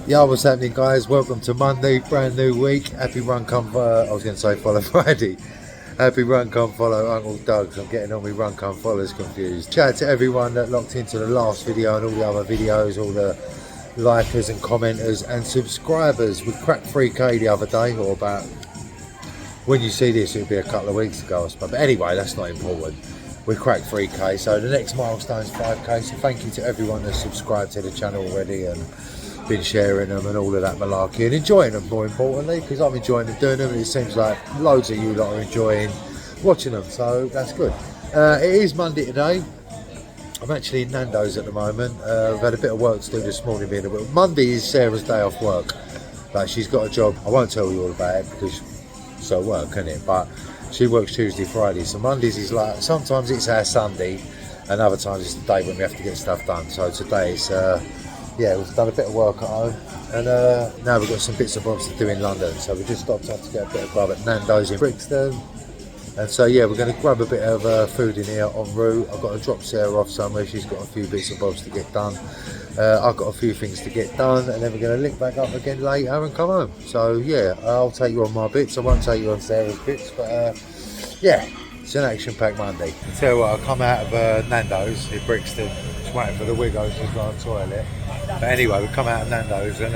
Yo, what's happening, guys? Welcome to Monday, brand new week. Happy run, come I was going to say follow Friday. Happy run, come follow Uncle Doug's. I'm getting all my run, come follows confused. Shout out to everyone that locked into the last video and all the other videos, all the likers and commenters and subscribers. We cracked 3k the other day, or about, when you see this, it'll be a couple of weeks ago, I suppose. But anyway, that's not important. We cracked 3k, so the next milestone's 5k. So thank you to everyone that's subscribed to the channel already and been sharing them and all of that malarkey and enjoying them, more importantly, because I'm enjoying them doing them, and it seems like loads of you lot are enjoying watching them, so that's good. It is Monday today. I'm actually in Nando's at the moment. I've had a bit of work to do this morning. Monday is Sarah's day off work. Like, she's got a job. I won't tell you all about it because it's her work, isn't it? But she works Tuesday, Friday, so Mondays is like, sometimes it's our Sunday and other times it's the day when we have to get stuff done. So today it's yeah, we've done a bit of work at home, and now we've got some bits and bobs to do in London. So we just stopped up to get a bit of grub at Nando's in Brixton. And so yeah, we're going to grab a bit of food in here en route. I've got to drop Sarah off somewhere. She's got a few bits and bobs to get done. I've got a few things to get done, and then we're going to link back up again later and come home. So yeah, I'll take you on my bits. I won't take you on Sarah's bits, but yeah, it's an action-packed Monday. I tell you what, I come out of Nando's in Brixton, just waiting for the Wiggos to go on the toilet. But anyway, we come out of Nando's, and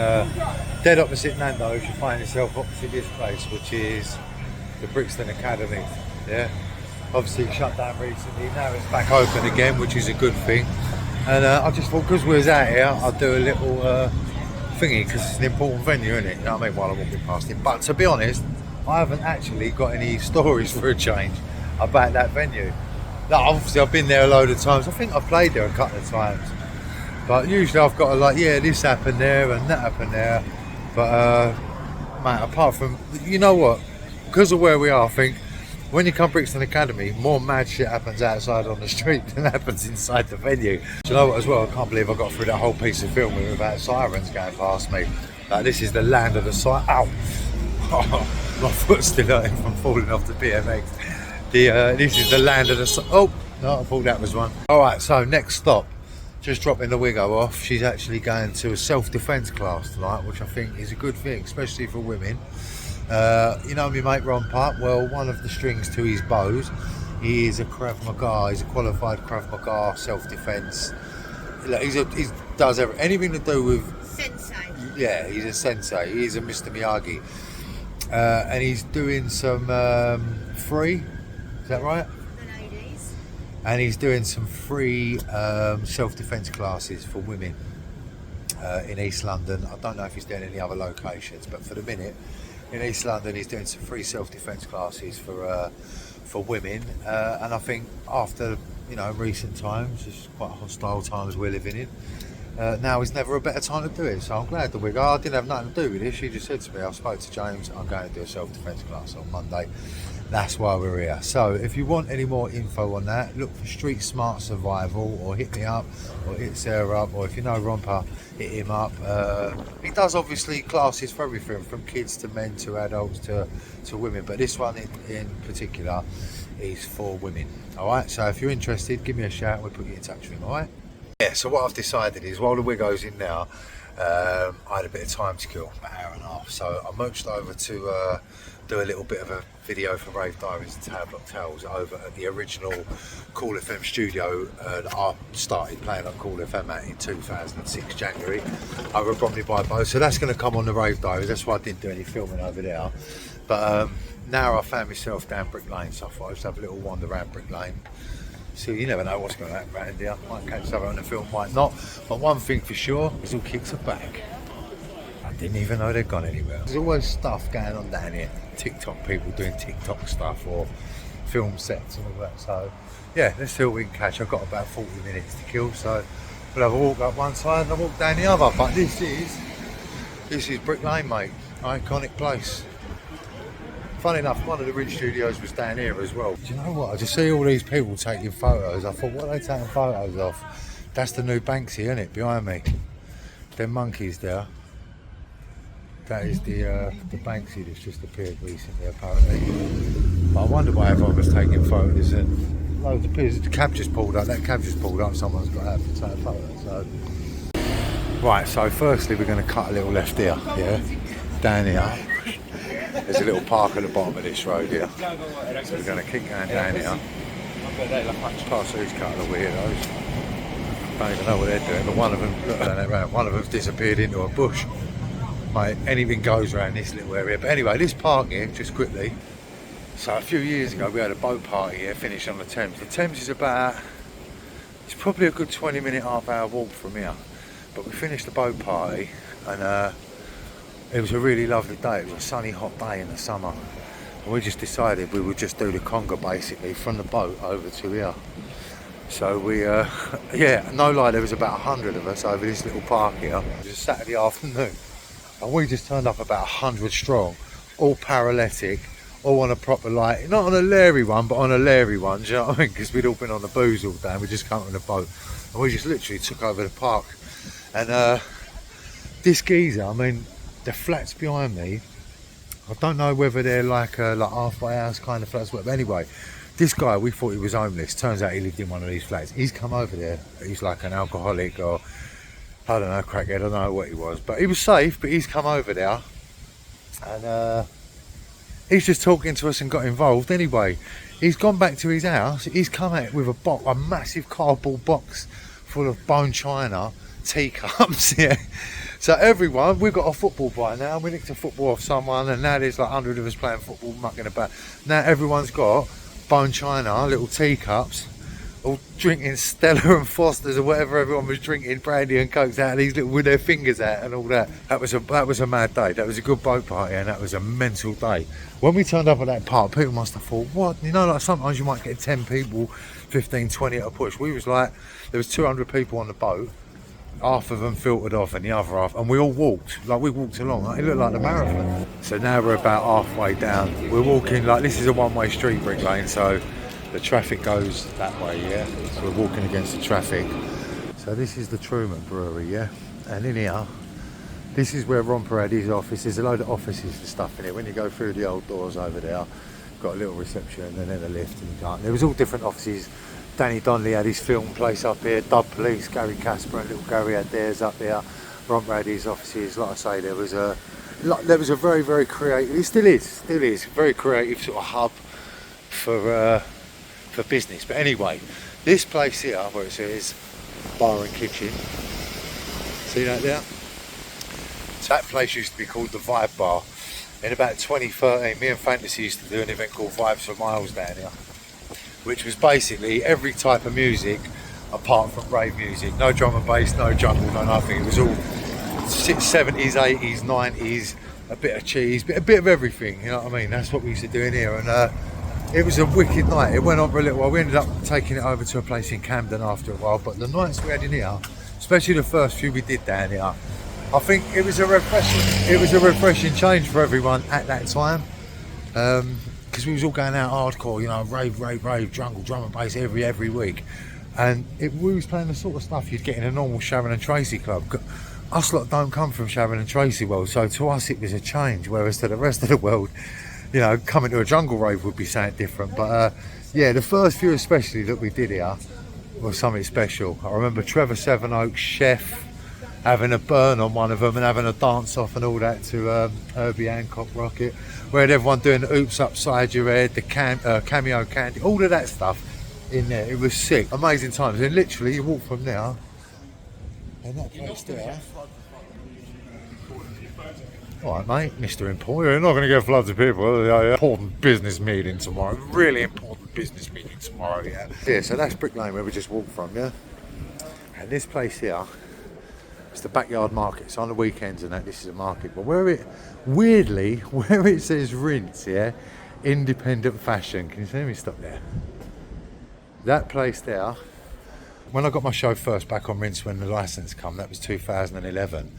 dead opposite Nando's, you find yourself opposite this place, which is the Brixton Academy. Yeah, obviously shut down recently. Now it's back open again, which is a good thing. And I just thought, because we was out here, I'd do a little thingy, because it's an important venue, isn't it? You know what I mean? While I'm walking past it. But to be honest, I haven't actually got any stories for a change about that venue. Like, obviously, I've been there a load of times. I think I've played there a couple of times. But usually I've got to, like, yeah, this happened there and that happened there. But, man, apart from, you know what? Because of where we are, I think, when you come Brixton Academy, more mad shit happens outside on the street than happens inside the venue. Do you know what, as well? I can't believe I got through that whole piece of film without sirens going past me. Like, this is the land of the siren. Ow! Oh, my foot's still hurting from falling off the BMX. This is the land of the... Oh, no, I thought that was one. Alright, so next stop. Just dropping the Wiggo off. She's actually going to a self-defence class tonight, which I think is a good thing, especially for women. You know my mate Ron Park? Well, one of the strings to his bows, he is a Krav Maga. He's a qualified Krav Maga self-defence. He does anything to do with... Sensei. Yeah, he's a sensei. He's a Mr. Miyagi. And he's doing some free, is that right? And he's doing some free self-defence classes for women in East London. I don't know if he's doing any other locations, but for the minute, in East London, he's doing some free self-defence classes for women. And I think after, you know, recent times, it's quite hostile times we're living in. Now is never a better time to do it, so I'm glad that we're going. I didn't have nothing to do with it. She just said to me, I spoke to James, I'm going to do a self-defence class on Monday. That's why we're here. So if you want any more info on that, look for Street Smart Survival, or hit me up, or hit Sarah up, or if you know Romper, hit him up. He does obviously classes for everything, from kids to men to adults to women, but this one in particular is for women. Alright, so if you're interested, give me a shout, we'll put you in touch with him, alright? Yeah, so what I've decided is, while the Wiggo's in now, I had a bit of time to kill, about an hour and a half, so I merged over to do a little bit of a video for Rave Diaries and Tower Block Tales over at the original Kool FM studio that I started playing on Kool FM at in 2006 January over at Bromley by Bow. So that's going to come on the Rave Diaries. That's why I didn't do any filming over there. But now I found myself down Brick Lane, so I thought I'd just have a little wander around Brick Lane. So you never know what's going to happen around here. Might catch something on the film, might not. But one thing for sure is all kicks are back. I didn't even know they'd gone anywhere. There's always stuff going on down here. TikTok people doing TikTok stuff, or film sets and all that. So yeah, let's see what we can catch. I've got about 40 minutes to kill, so we'll have a walk up one side and a walk down the other. But this is Brick Lane, mate. Iconic place. Funny enough, one of the Rinse studios was down here as well. Do you know what? I just see all these people taking photos. I thought, what are they taking photos of? That's the new Banksy, isn't it, behind me? Them monkeys there. That is the Banksy that's just appeared recently, apparently. But I wonder why everyone was taking photos, and loads of people. The cab just pulled up. That cab just pulled up. Someone's got out to take a photo. So Right, so firstly we're going to cut a little left here, yeah, down here. There's a little park at the bottom of this road here. So we're going to keep going down here. Past these couple of weirdos. Don't even know what they're doing, but one of them, look at that round, one of them's disappeared into a bush. Mate, anything goes around this little area. But anyway, this park here, just quickly. So a few years ago we had a boat party here, finished on the Thames. The Thames is about, it's probably a good 20-minute, half-hour walk from here. But we finished the boat party and it was a really lovely day. It was a sunny, hot day in the summer. And we just decided we would just do the conga basically from the boat over to here. So we, yeah, no lie, there was about 100 of us over this little park here. It was a Saturday afternoon. And we just turned up about 100 strong, all paralytic, all on a proper, like, not on a Larry one, but on a Larry one, do you know what I mean? Because we'd all been on the booze all day and we just come on the boat. And we just literally took over the park. And this geezer, I mean, the flats behind me, I don't know whether they're like halfway house kind of flats, but anyway, this guy, we thought he was homeless. Turns out he lived in one of these flats. He's come over there. He's like an alcoholic or, I don't know, crackhead, I don't know what he was. But he was safe, but he's come over there. And he's just talking to us and got involved. Anyway, he's gone back to his house. He's come out with a massive cardboard box full of bone china, teacups, yeah. So everyone, we've got a football by now. We nicked a football off someone, and now there's like 100 of us playing football, mucking about. Now everyone's got bone china, little teacups, all drinking Stella and Fosters or whatever everyone was drinking, brandy and cokes out of these little with their fingers out and all that. That was a mad day. That was a good boat party, and that was a mental day. When we turned up at that park, people must have thought, what? You know, like sometimes you might get 10 people, 15, 20 at a push. We was like, there was 200 people on the boat. Half of them filtered off and the other half, and we all walked, like we walked along, like, it looked like the marathon. So now we're about halfway down. We're walking, like this is a one-way street, Brick Lane, so the traffic goes that way, yeah? So we're walking against the traffic. So this is the Truman Brewery, yeah? And in here, this is where Romper had his office. There's a load of offices and stuff in here. When you go through the old doors over there, got a little reception and then a lift and you can't. There was all different offices. Danny Donnelly had his film place up here, Dub Police, Gary Casper and little Gary had theirs up there. Romper had his offices. Like I say, there was a very, very creative, it still is, very creative sort of hub for business. But anyway, this place here, where it says bar and kitchen, see that there? So that place used to be called the Vibe Bar. In about 2013, me and Fantasy used to do an event called Vibes for Miles down here, which was basically every type of music apart from rave music. No drum and bass, no jungle, no nothing. It was all 70s, 80s, 90s, a bit of cheese, a bit of everything, you know what I mean? That's what we used to do in here. And it was a wicked night. It went on for a little while. We ended up taking it over to a place in Camden after a while. But the nights we had in here, especially the first few we did down here, I think it was a refreshing change for everyone at that time. Because we was all going out hardcore, you know, rave, jungle, drum and bass every week. And we was playing the sort of stuff you'd get in a normal Sharon and Tracy club. Us lot don't come from Sharon and Tracy world, so to us it was a change, whereas to the rest of the world, you know, coming to a jungle rave would be something different. But yeah, the first few especially that we did here was something special. I remember Trevor Sevenoaks, Chef, having a burn on one of them and having a dance off and all that to Herbie Hancock Rocket. We had everyone doing the oops upside your head, the cameo candy, all of that stuff in there. It was sick, amazing times. And literally you walk from there and that place there. Alright mate, Mr. Important, you're not going to get floods of people. Important business meeting tomorrow, really important business meeting tomorrow, yeah. Yeah, so that's Brick Lane where we just walked from, yeah. And this place here, it's the backyard market. So on the weekends and that, this is a market. But where it says Rinse, yeah, independent fashion. Can you see me stop there? That place there, when I got my show first back on Rinse when the license come, that was 2011,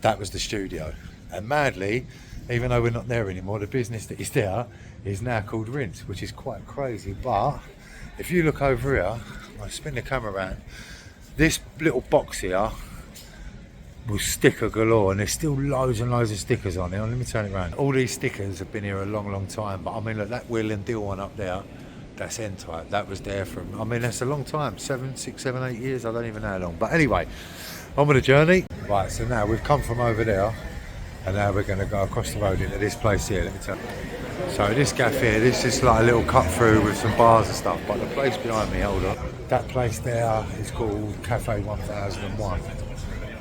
that was the studio. And madly, even though we're not there anymore, the business that is there is now called Rinse, which is quite crazy. But if you look over here, I'll spin the camera around, this little box here was sticker galore, and there's still loads and loads of stickers on here. Let me turn it around. All these stickers have been here a long time, but I mean, look, that Wheel and Deal one up there, that's N-Type. That was there from, I mean, that's a long time, 7, 6, 7, 8 years, I don't even know how long. But anyway, On with the journey. Right, so now we've come from over there, and now we're going to go across the road into this place here, let me tell you. So this gaff here, this is like a little cut through with some bars and stuff, but the place behind me, hold on, that place there is called Cafe 1001.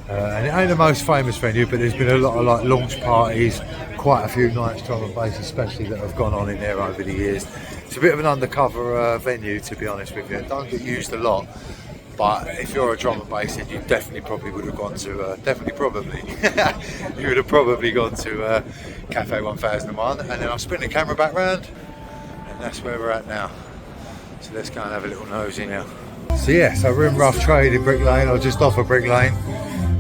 And it ain't the most famous venue, but there's been a lot of like launch parties, quite a few nights drum and bass especially that have gone on in there over the years. It's a bit of an undercover venue, to be honest with you. It don't get used a lot, but if you're a drum and bass, then you definitely probably would have gone to, you would have probably gone to Cafe 1001. And then I'll spin the camera back round, and that's where we're at now. So let's go and have a little nosy now. So yeah, so we're in Rough Trade in Brick Lane, or just off of Brick Lane.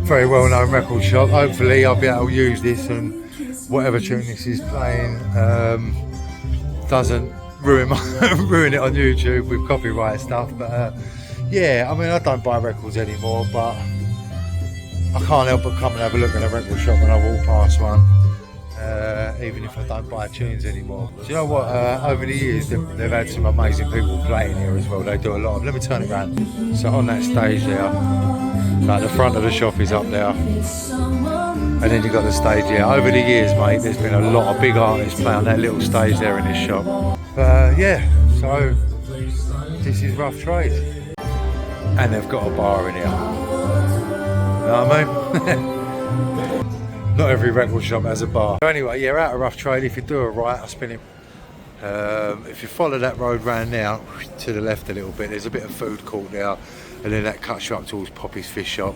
Very well known record shop. Hopefully I'll be able to use this and whatever tune this is playing doesn't ruin it on YouTube with copyright stuff. But yeah, I mean, I don't buy records anymore, but I can't help but come and have a look at a record shop when I walk past one, even if I don't buy tunes anymore. Do you know what? Over the years, they've had some amazing people playing here as well. They do a lot of. Let me turn it around. So on that stage there, like the front of the shop is up there, and then you've got the stage here. Over the years, mate, there's been a lot of big artists playing on that little stage there in this shop. Yeah, so this is Rough Trade, and they've got a bar in here. You know what I mean? Not every record shop has a bar. So anyway, yeah, out of Rough Trade. If you do a right, I'll spin it. If you follow that road round now to the left a little bit, there's a bit of food court there, and then that cuts you up towards Poppy's Fish Shop.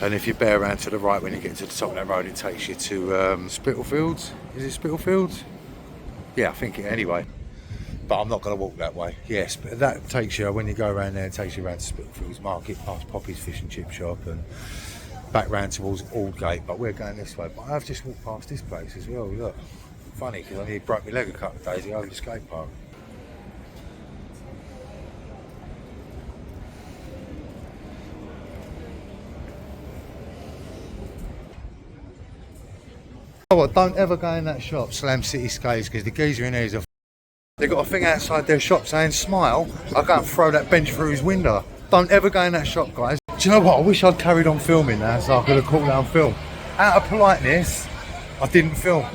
And if you bear around to the right when you get to the top of that road, it takes you to Spitalfields. Is it Spitalfields? Yeah, I think it anyway. But I'm not going to walk that way. Yes, but that takes you, when you go around there, it takes you around to Spitalfields Market, past Poppy's Fish and Chip Shop, and back round towards Aldgate. But we're going this way. But I've just walked past this place as well. Look, funny, because I nearly broke my leg a couple of days ago over the skate park. Oh, what, don't ever go in that shop, Slam City Skates, because the geezer in there is a they've got a thing outside their shop saying smile. I'll go and throw that bench through his window. Don't ever go in that shop, guys. Do you know what? I wish I'd carried on filming now so I could have called down film. Out of politeness, I didn't film.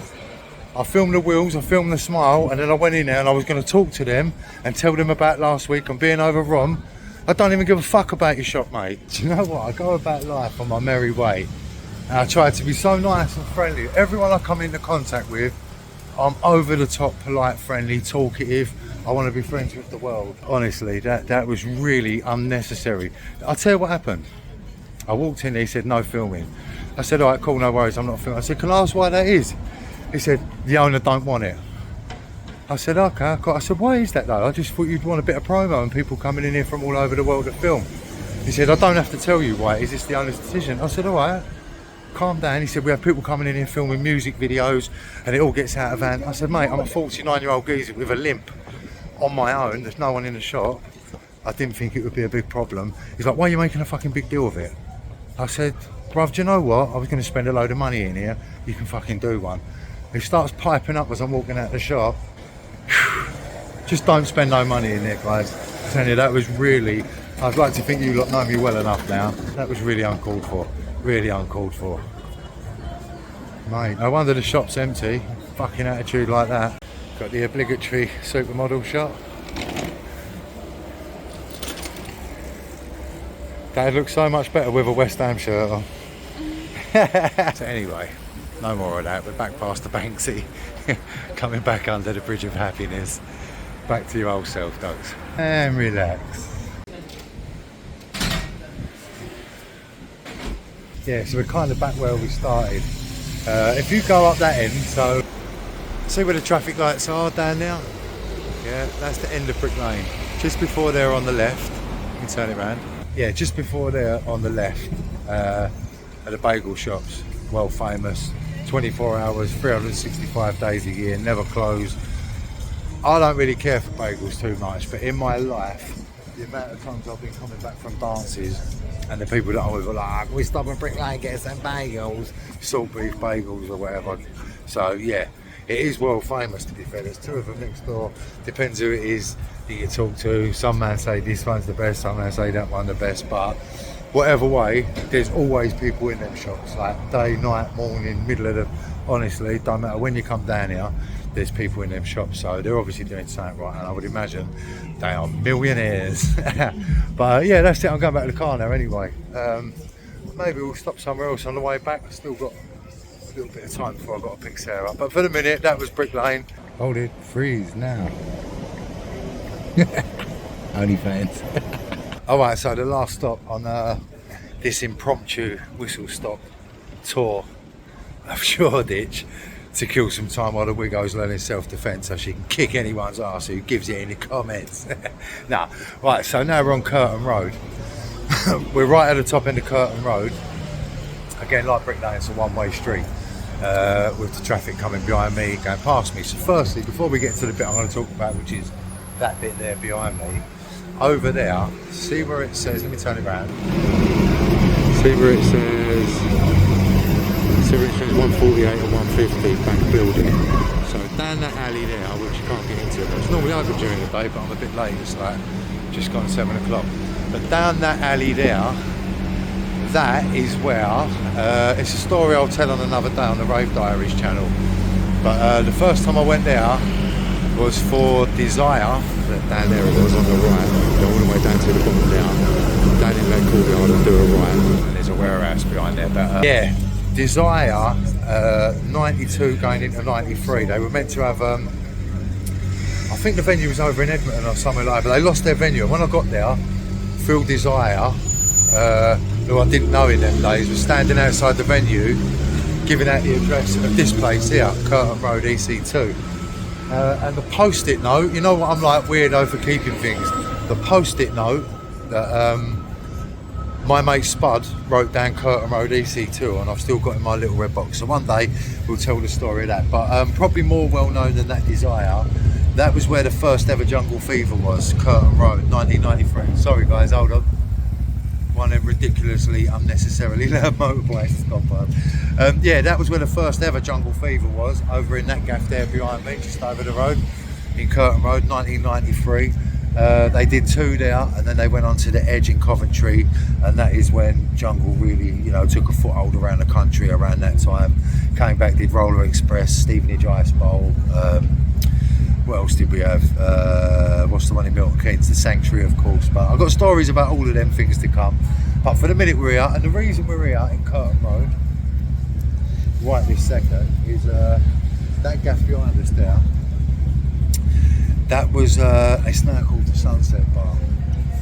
I filmed the wheels, I filmed the smile, and then I went in there and I was going to talk to them and tell them about last week and being over Rom. I don't even give a fuck about your shop, mate. Do you know what? I go about life on my merry way. And I try to be so nice and friendly. Everyone I come into contact with, I'm over the top, polite, friendly, talkative. I want to be friends with the world. Honestly, that was really unnecessary. I'll tell you what happened. I walked in, he said, no filming. I said, all right, cool, no worries, I'm not filming. I said, can I ask why that is? He said, the owner don't want it. I said, okay, cool. I said, why is that though? I just thought you'd want a bit of promo and people coming in here from all over the world to film. He said, I don't have to tell you why, is this the owner's decision? I said, all right. Calm down. He said, we have people coming in here filming music videos and it all gets out of hand. I said, mate, I'm a 49-year-old geezer with a limp on my own. There's no one in the shop. I didn't think it would be a big problem. He's like, why are you making a fucking big deal of it? I said, bruv, do you know what? I was going to spend a load of money in here. You can fucking do one. He starts piping up as I'm walking out the shop. Just don't spend no money in there, guys. I'm telling you, that was really, I'd like to think you lot know me well enough now. That was really uncalled for. Really uncalled for. Mate, no wonder the shop's empty. Fucking attitude like that. Got the obligatory supermodel shot. Dad looks so much better with a West Ham shirt on. So anyway, no more of that. We're back past the Banksy. Coming back under the bridge of happiness. Back to your old self, Dogs. And relax. Yeah, so we're kind of back where we started. If you go up that end, so see where the traffic lights are down there? Yeah, that's the end of Brick Lane. Just before there on the left, you can turn it around. Yeah, just before there on the left are the bagel shops. Well famous, 24 hours, 365 days a year, never close. I don't really care for bagels too much, but in my life, the amount of times I've been coming back from dances and the people that I was like, we stop at Brick Lane, get some bagels, salt beef bagels or whatever. So yeah, it is world famous, to be fair. There's two of them next door. Depends who it is that you talk to. Some man say this one's the best, some man say that one the best, but whatever way, there's always people in them shops, like day, night, morning, middle of the, honestly, don't matter when you come down here, there's people in them shops, so they're obviously doing something right, and I would imagine they are millionaires. But yeah, that's it, I'm going back to the car now anyway. Maybe we'll stop somewhere else on the way back. I've still got a little bit of time before I've got to pick Sarah up, but for the minute, that was Brick Lane. Hold it, freeze now. Only fans. Alright, so the last stop on this impromptu whistle stop tour of Shoreditch, to kill some time while the Wiggo's learning self-defence so she can kick anyone's arse who gives it in the comments. Nah, right, so now we're on Curtain Road. We're right at the top end of Curtain Road. Again, like Brick Lane, it's a one-way street with the traffic coming behind me, going past me. So firstly, before we get to the bit I'm going to talk about, which is that bit there behind me, over there, see where it says, let me turn it around. See where it says 148 and 150 back building. So down that alley there, which you can't get into, it's normally open during the day, but I'm a bit late, it's like just gone 7 o'clock. But down that alley there, that is where, it's a story I'll tell on another day on the Rave Diaries channel. But the first time I went there was for Desire, down there it was on the right, go all the way down to the bottom there, down in that courtyard and do a right, and there's a warehouse behind there. But yeah, Desire, 92 going into 93, they were meant to have, I think the venue was over in Edmonton or somewhere like that, but they lost their venue. And when I got there, Phil Desire, who I didn't know in them days, was standing outside the venue giving out the address of this place here, Curtain Road EC2. And the post-it note, you know what, I'm like weirdo for keeping things. The post-it note that my mate Spud wrote down Curtain Road EC2, and I've still got in my little red box. So one day we'll tell the story of that. But probably more well known than that Desire, that was where the first ever Jungle Fever was, Curtain Road, 1993. Sorry guys, hold on. One of them ridiculously, unnecessarily loud motorbikes has gone by. Yeah, that was where the first ever Jungle Fever was, over in that gaff there behind me, just over the road, in Curtain Road, 1993. They did 2 there, and then they went on to the Edge in Coventry, and that is when Jungle really, you know, took a foothold around the country around that time. Came back, did Roller Express, Stevenage Ice Bowl, what else did we have? What's the one in Milton Keynes? The Sanctuary, of course. But I've got stories about all of them things to come. But for the minute we're here, and the reason we're here in Curtain Road, right this second, is that gaff behind us there. That was, it's now called the Sunset Bar,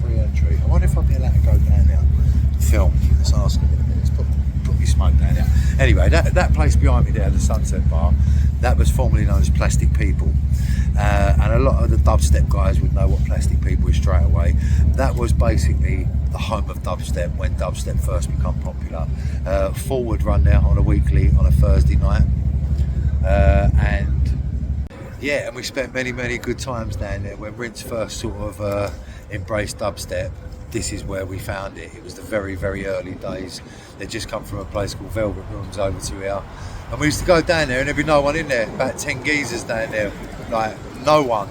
free entry. I wonder if I'd be allowed to go down there to film. Let's ask him in a minute. Let's put me smoke down there. Anyway, that place behind me there, the Sunset Bar, that was formerly known as Plastic People. And a lot of the dubstep guys would know what Plastic People is straight away. That was basically the home of dubstep when dubstep first became popular. Forward run there on a weekly, on a Thursday night. And yeah, and we spent many good times down there. When Rinse first sort of embraced dubstep, this is where we found it. It was the very early days. They'd just come from a place called Velvet Rooms over to here. And we used to go down there and there'd be no one in there. About 10 geezers down there. Like, no one.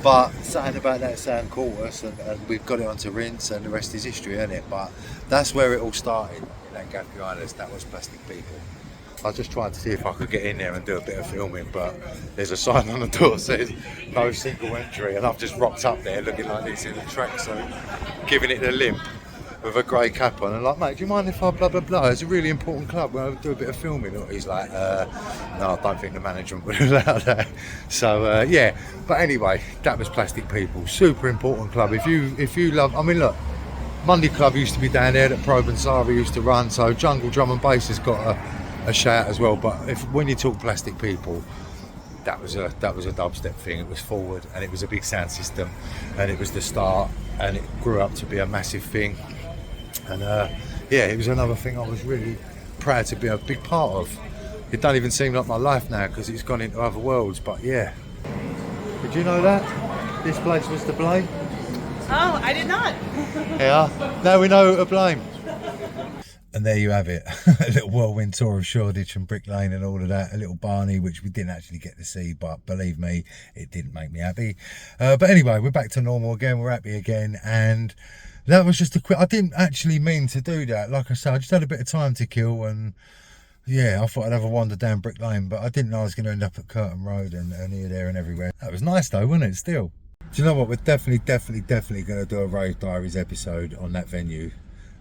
But something about that sound caught us, and we've got it onto Rinse, and the rest is history, isn't it? But that's where it all started, in that gaff behind us. That was Plastic People. I was just trying to see if I could get in there and do a bit of filming, but there's a sign on the door that says no single entry, and I've just rocked up there looking like this in a tracksuit, giving it a limp with a grey cap on, and like, mate, do you mind if I blah blah blah? It's a really important club where I do a bit of filming. He's like, no, I don't think the management would allow that. So yeah, but anyway, that was Plastic People, super important club. If you love, I mean, look, Monday Club used to be down there that Probe and Sari used to run, so Jungle Drum and Bass has got a shout as well. But when you talk Plastic People, that was a dubstep thing. It was forward, and it was a big sound system, and it was the start, and it grew up to be a massive thing. And yeah, it was another thing I was really proud to be a big part of. It don't even seem like my life now because it's gone into other worlds, but yeah. Did you know that this place was to blame? Oh, I did not. Yeah, now we know who to blame. And there you have it, a little whirlwind tour of Shoreditch and Brick Lane and all of that, a little Barney, which we didn't actually get to see, but believe me, it didn't make me happy. But anyway, we're back to normal again, we're happy again, and that was just a quick, I didn't actually mean to do that. Like I said, I just had a bit of time to kill, and yeah, I thought I'd have a wander down Brick Lane, but I didn't know I was going to end up at Curtain Road and here, there and everywhere. That was nice though, wasn't it, still? Do you know what, we're definitely going to do a Rave Diaries episode on that venue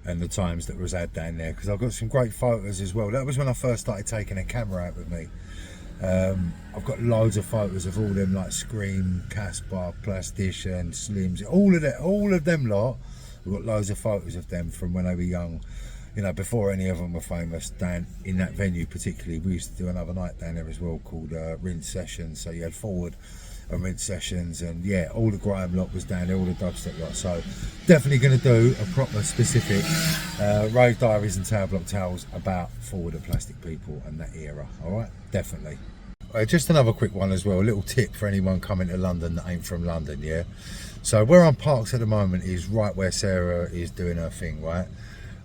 and the times that was had down there, because I've got some great photos as well. That was when I first started taking a camera out with me. I've got loads of photos of all them, like Scream, Casper, Plastician, Slimzee, all of them lot. We've got loads of photos of them from when they were young, you know, before any of them were famous. Down in that venue particularly, we used to do another night down there as well called Rinse Sessions. So you had Forward and Rinse Sessions, and yeah, all the grime lot was down there, all the dubstep lot. So definitely going to do a proper specific Rave Diaries and Tower Block Tales about Forward and Plastic People and that era. All right, definitely. Just another quick one as well, a little tip for anyone coming to London that ain't from London, yeah? So where I'm parked at the moment is right where Sarah is doing her thing, right?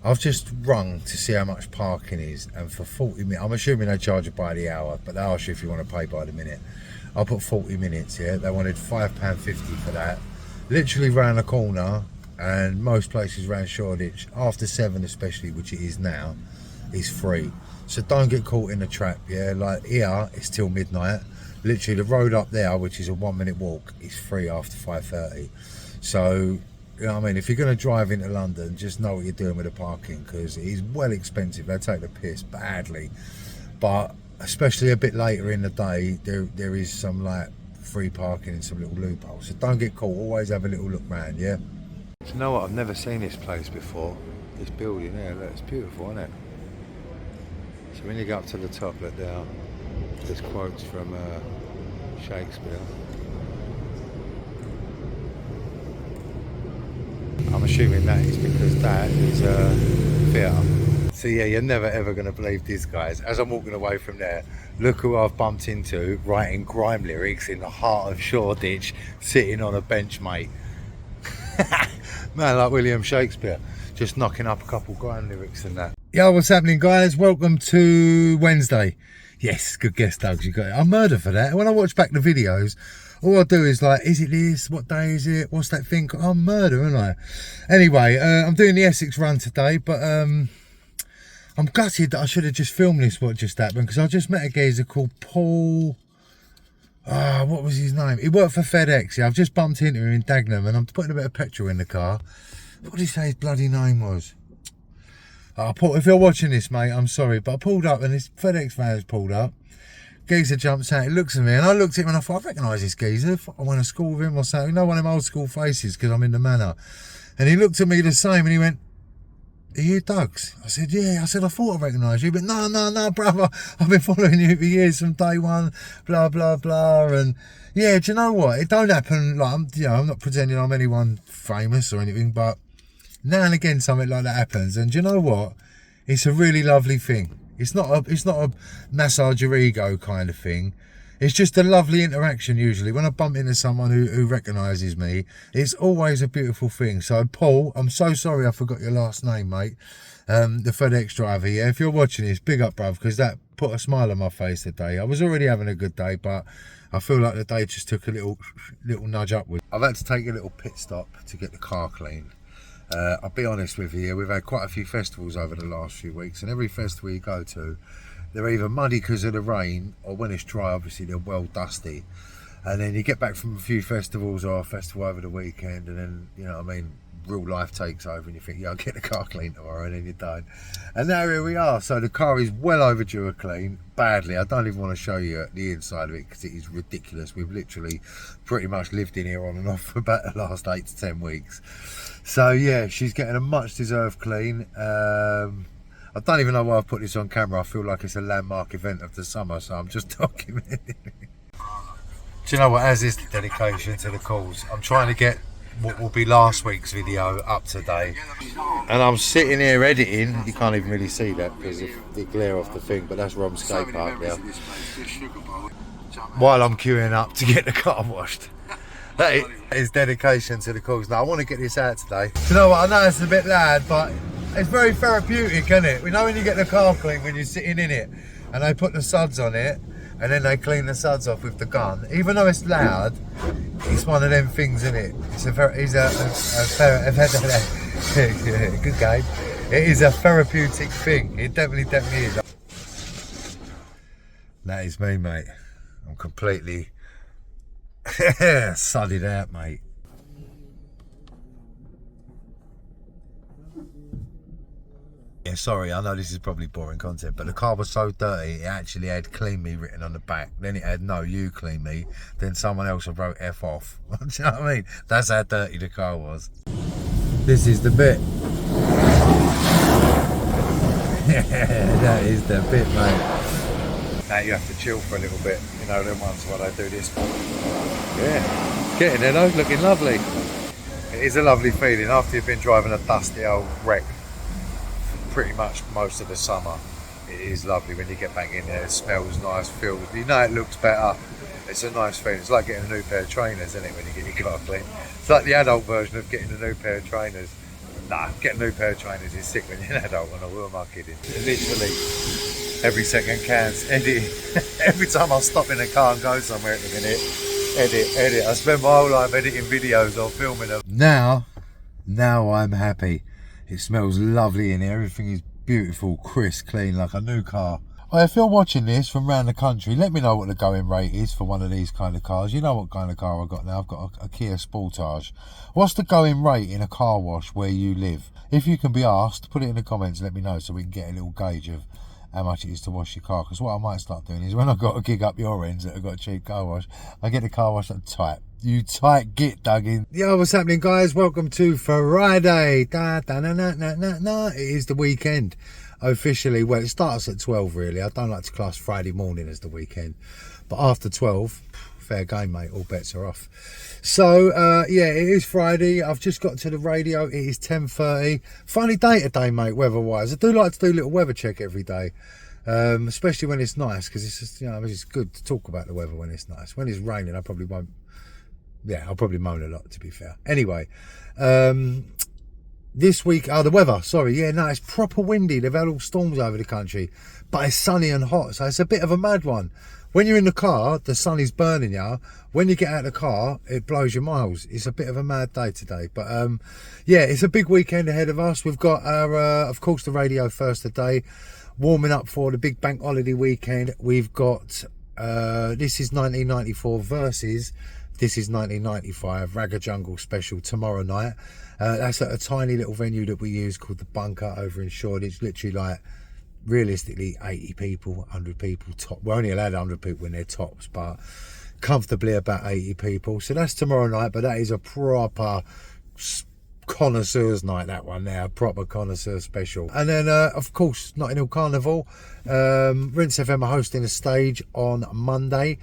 I've just rung to see how much parking is, and for 40 minutes, I'm assuming they charge you by the hour, but they ask you if you want to pay by the minute. I put 40 minutes, yeah? They wanted £5.50 for that. Literally round the corner, and most places around Shoreditch, after 7 especially, which it is now, is free. So don't get caught in the trap, yeah? Like here, it's till midnight. Literally the road up there, which is a 1 minute walk, is free after 5:30. So, you know what I mean? If you're going to drive into London, just know what you're doing with the parking, because it is well expensive. They take the piss badly. But especially a bit later in the day, there is some like free parking and some little loopholes. So don't get caught, always have a little look round, yeah? Do you know what? I've never seen this place before. This building there, look, it's beautiful, isn't it? So when you go up to the top, look down, there's quotes from Shakespeare. I'm assuming that is because that is a theatre. So yeah, you're never ever going to believe this, guys. As I'm walking away from there, look who I've bumped into writing grime lyrics in the heart of Shoreditch, sitting on a bench, mate. Man like William Shakespeare, just knocking up a couple grime lyrics and that. Yo, what's happening, guys? Welcome to Wednesday. Yes, good guess, Doug. You got it. I'm murder for that. When I watch back the videos, all I do is like, is it this? What day is it? What's that thing? I'm murder, aren't I? Anyway, I'm doing the Essex run today, but I'm gutted that I should have just filmed this, what just happened, because I just met a geezer called Paul. What was his name? He worked for FedEx. Yeah, I've just bumped into him in Dagenham, and I'm putting a bit of petrol in the car. What did he say his bloody name was? If you're watching this, mate, I'm sorry, but I pulled up and this FedEx van has pulled up. Geezer jumps out, he looks at me, and I looked at him and I thought, I recognise this geezer. I went to school with him or something. You know, one of them old school faces, because I'm in the manor. And he looked at me the same and he went, "Are you Doug's?" I said, "Yeah." I said, "I thought I recognised you." But no, brother. I've been following you for years from day one, blah, blah, blah. And yeah, do you know what? It don't happen, like, I'm not pretending I'm anyone famous or anything, but now and again something like that happens, and do you know what? It's a really lovely thing. It's not a massage your ego kind of thing. It's just a lovely interaction usually. When I bump into someone who recognises me, it's always a beautiful thing. So Paul, I'm so sorry I forgot your last name, mate. The FedEx driver, yeah, if you're watching this, big up, bruv, because that put a smile on my face today. I was already having a good day, but I feel like the day just took a little nudge upwards. I've had to take a little pit stop to get the car clean. I'll be honest with you, we've had quite a few festivals over the last few weeks, and every festival you go to, they're either muddy because of the rain, or when it's dry, obviously they're well dusty. And then you get back from a few festivals or a festival over the weekend, and then, you know what I mean, real life takes over and you think, yeah, I'll get the car clean tomorrow, and then you're done. And now here we are. So the car is well overdue a clean, badly. I don't even want to show you the inside of it because it is ridiculous. We've literally pretty much lived in here on and off for about the last 8 to 10 weeks. So yeah, she's getting a much deserved clean. I don't even know why I've put this on camera. I feel like it's a landmark event of the summer, so I'm just documenting it. Do you know what, as is the dedication to the calls, I'm trying to get what will be last week's video up today, and I'm sitting here editing. You can't even really see that because of the glare off the thing, but that's Rom's skate park there, while I'm queuing up to get the car washed. That is dedication to the calls. Now I want to get this out today. Do you know what, I know it's a bit loud, but it's very therapeutic, isn't it? We know when you get the car clean, when you're sitting in it and they put the suds on it and then they clean the suds off with the gun. Even though it's loud, it's one of them things, isn't it? Yeah, good game. It is a therapeutic thing. It definitely is. That is me, mate. I'm completely sudded out, mate. Yeah, sorry, I know this is probably boring content, but the car was so dirty, it actually had clean me written on the back. Then it had no, you clean me. Then someone else had wrote F off. Do you know what I mean? That's how dirty the car was. This is the bit. Yeah, that is the bit, mate. Now you have to chill for a little bit. You know, them ones while I do this. Yeah, getting there though, looking lovely. It is a lovely feeling after you've been driving a dusty old wreck pretty much most of the summer. It is lovely when you get back in there. It smells nice, feels, you know, it looks better. It's a nice feeling. It's like getting a new pair of trainers, isn't it, when you get your car clean? It's like the adult version of getting a new pair of trainers. Nah, getting a new pair of trainers is sick when you're an adult, and who am I kidding? Literally every second counts. Every time I stop in a car and go somewhere at the minute, edit. I spend my whole life editing videos or filming them. Now I'm happy. It smells lovely in here. Everything is beautiful, crisp, clean, like a new car. Well, if you're watching this from around the country, let me know what the going rate is for one of these kind of cars. You know what kind of car I've got now. I've got a Kia Sportage. What's the going rate in a car wash where you live? If you can be asked, put it in the comments, let me know so we can get a little gauge of how much it is to wash your car. Because what I might start doing is when I've got to gig up your ends that have got a cheap car wash, I get the car wash at tight. You tight git, Duggin. Yo, what's happening, guys? Welcome to Friday. It is the weekend. Officially, well, it starts at 12, really. I don't like to class Friday morning as the weekend. But after 12, fair game, mate. All bets are off. So, yeah, it is Friday. I've just got to the radio. It is 10:30. Funny day today, mate, weather-wise. I do like to do a little weather check every day. Especially when it's nice, because it's just, you know, it's good to talk about the weather when it's nice. When it's raining, I probably won't. Yeah, I'll probably moan a lot, to be fair. Anyway, this week, the weather, sorry. Yeah, no, it's proper windy. They've had all storms over the country, but it's sunny and hot, so it's a bit of a mad one. When you're in the car, the sun is burning you. When you get out of the car, it blows your miles. It's a bit of a mad day today. But, yeah, it's a big weekend ahead of us. We've got our, of course, the radio first today, warming up for the big bank holiday weekend. We've got, this is 1994 versus... This is 1995 Ragga Jungle special tomorrow night. That's at a tiny little venue that we use called the Bunker over in Shoreditch. Literally, like, realistically 80 people, 100 people top. We're only allowed 100 people when they're tops, but comfortably about 80 people. So that's tomorrow night, but that is a proper connoisseurs night, that one now, proper connoisseur special. And then of course Notting Hill Carnival. Rinse FM are hosting a stage on Monday.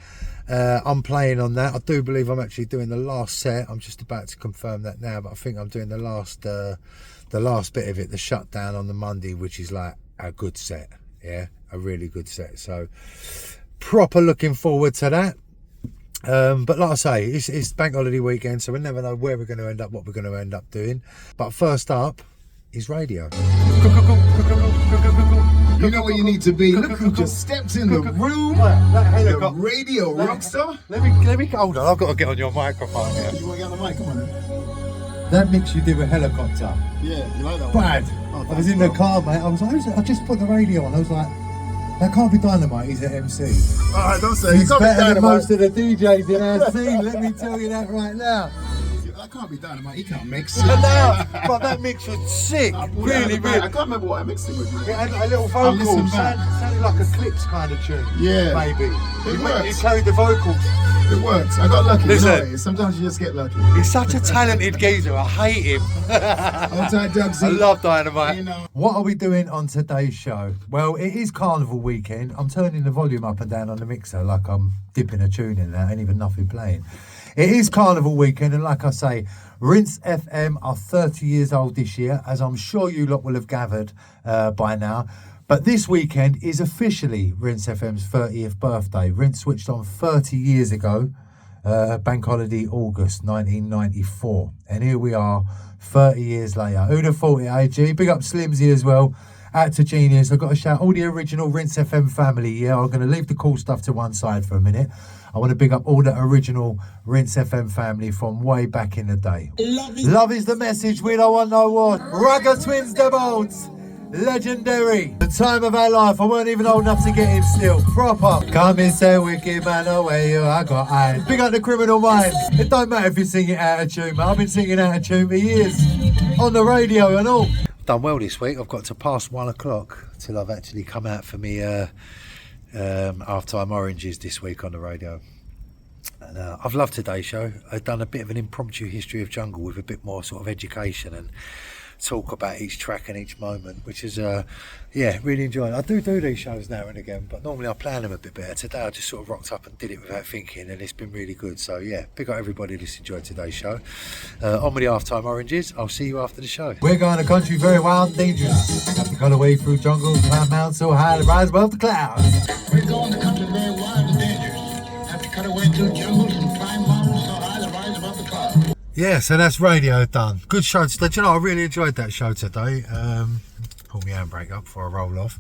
I'm playing on that. I do believe I'm actually doing the last set. I'm just about to confirm that now, but I think I'm doing the last bit of it, the shutdown on the Monday, which is like a good set. Yeah, a really good set. So proper looking forward to that. But like I say, it's bank holiday weekend, so we never know where we're going to end up, what we're going to end up doing. But first up is radio. You know where you need to be. Look who just stepped in the room. The radio rockstar. Let me hold on. I've got to get on your microphone here. You want to get on the mic? Come on then. That mix you did with helicopter. Yeah, you like that one? Bad. Oh, I was in the car, mate. I was like, I just put the radio on. I was like, that can't be Dynamite. He's an MC. Alright, don't say He's it. better than most of the DJs in our scene. Let me tell you that right now. That can't be Dynamite. He can't mix. But that mix was sick. Really. I can't remember what I mixed it with. It had a little vocal. Sounded like a Clips kind of tune. Yeah. Maybe. It worked. You carried the vocals. It worked. I got lucky. Listen. You know, sometimes you just get lucky. He's such a talented geezer. I hate him. Hold tight, Dugsy. I love Dynamite. You know. What are we doing on today's show? Well, it is Carnival weekend. I'm turning the volume up and down on the mixer like I'm dipping a tune in there. Ain't even nothing playing. It is Carnival weekend, and like I say, Rinse FM are 30 years old this year, as I'm sure you lot will have gathered by now. But this weekend is officially Rinse FM's 30th birthday. Rinse switched on 30 years ago. Bank holiday August 1994. And here we are 30 years later. Who'd have thought it, AG? Big up Slimzee as well. Out to Geeneus. I've got to shout all the original Rinse FM family. Yeah, I'm going to leave the cool stuff to one side for a minute. I want to big up all the original Rinse FM family from way back in the day. Love is the message, we don't want no war. Ragga twins the bones. Legendary. The time of our life. I weren't even old enough to get in still. Proper. Come and say wicked man away you. I got eyes. Big up the criminal mind. It don't matter if you sing it out of tune, man. I've been singing out of tune for years. On the radio and all. Done well this week. I've got to past 1 o'clock till I've actually come out for me half-time oranges this week on the radio. And I've loved today's show. I've done a bit of an impromptu history of jungle with a bit more sort of education and talk about each track and each moment, which is yeah, really enjoying. I do these shows now and again, but normally I plan them a bit better. Today I just sort of rocked up and did it without thinking, and it's been really good. So yeah, big up everybody that's enjoyed today's show. On with the half-time oranges. I'll see you after the show. We're going to country very wild and dangerous. Have to cut away through jungle, climb mountains so high to rise above the clouds. We're going to country very wild and dangerous. Have to cut away through jungles and climb mountains so high to rise above the clouds. Yeah, so that's radio done. Good show today. Do you know, I really enjoyed that show today. Pull my handbrake up before I roll off.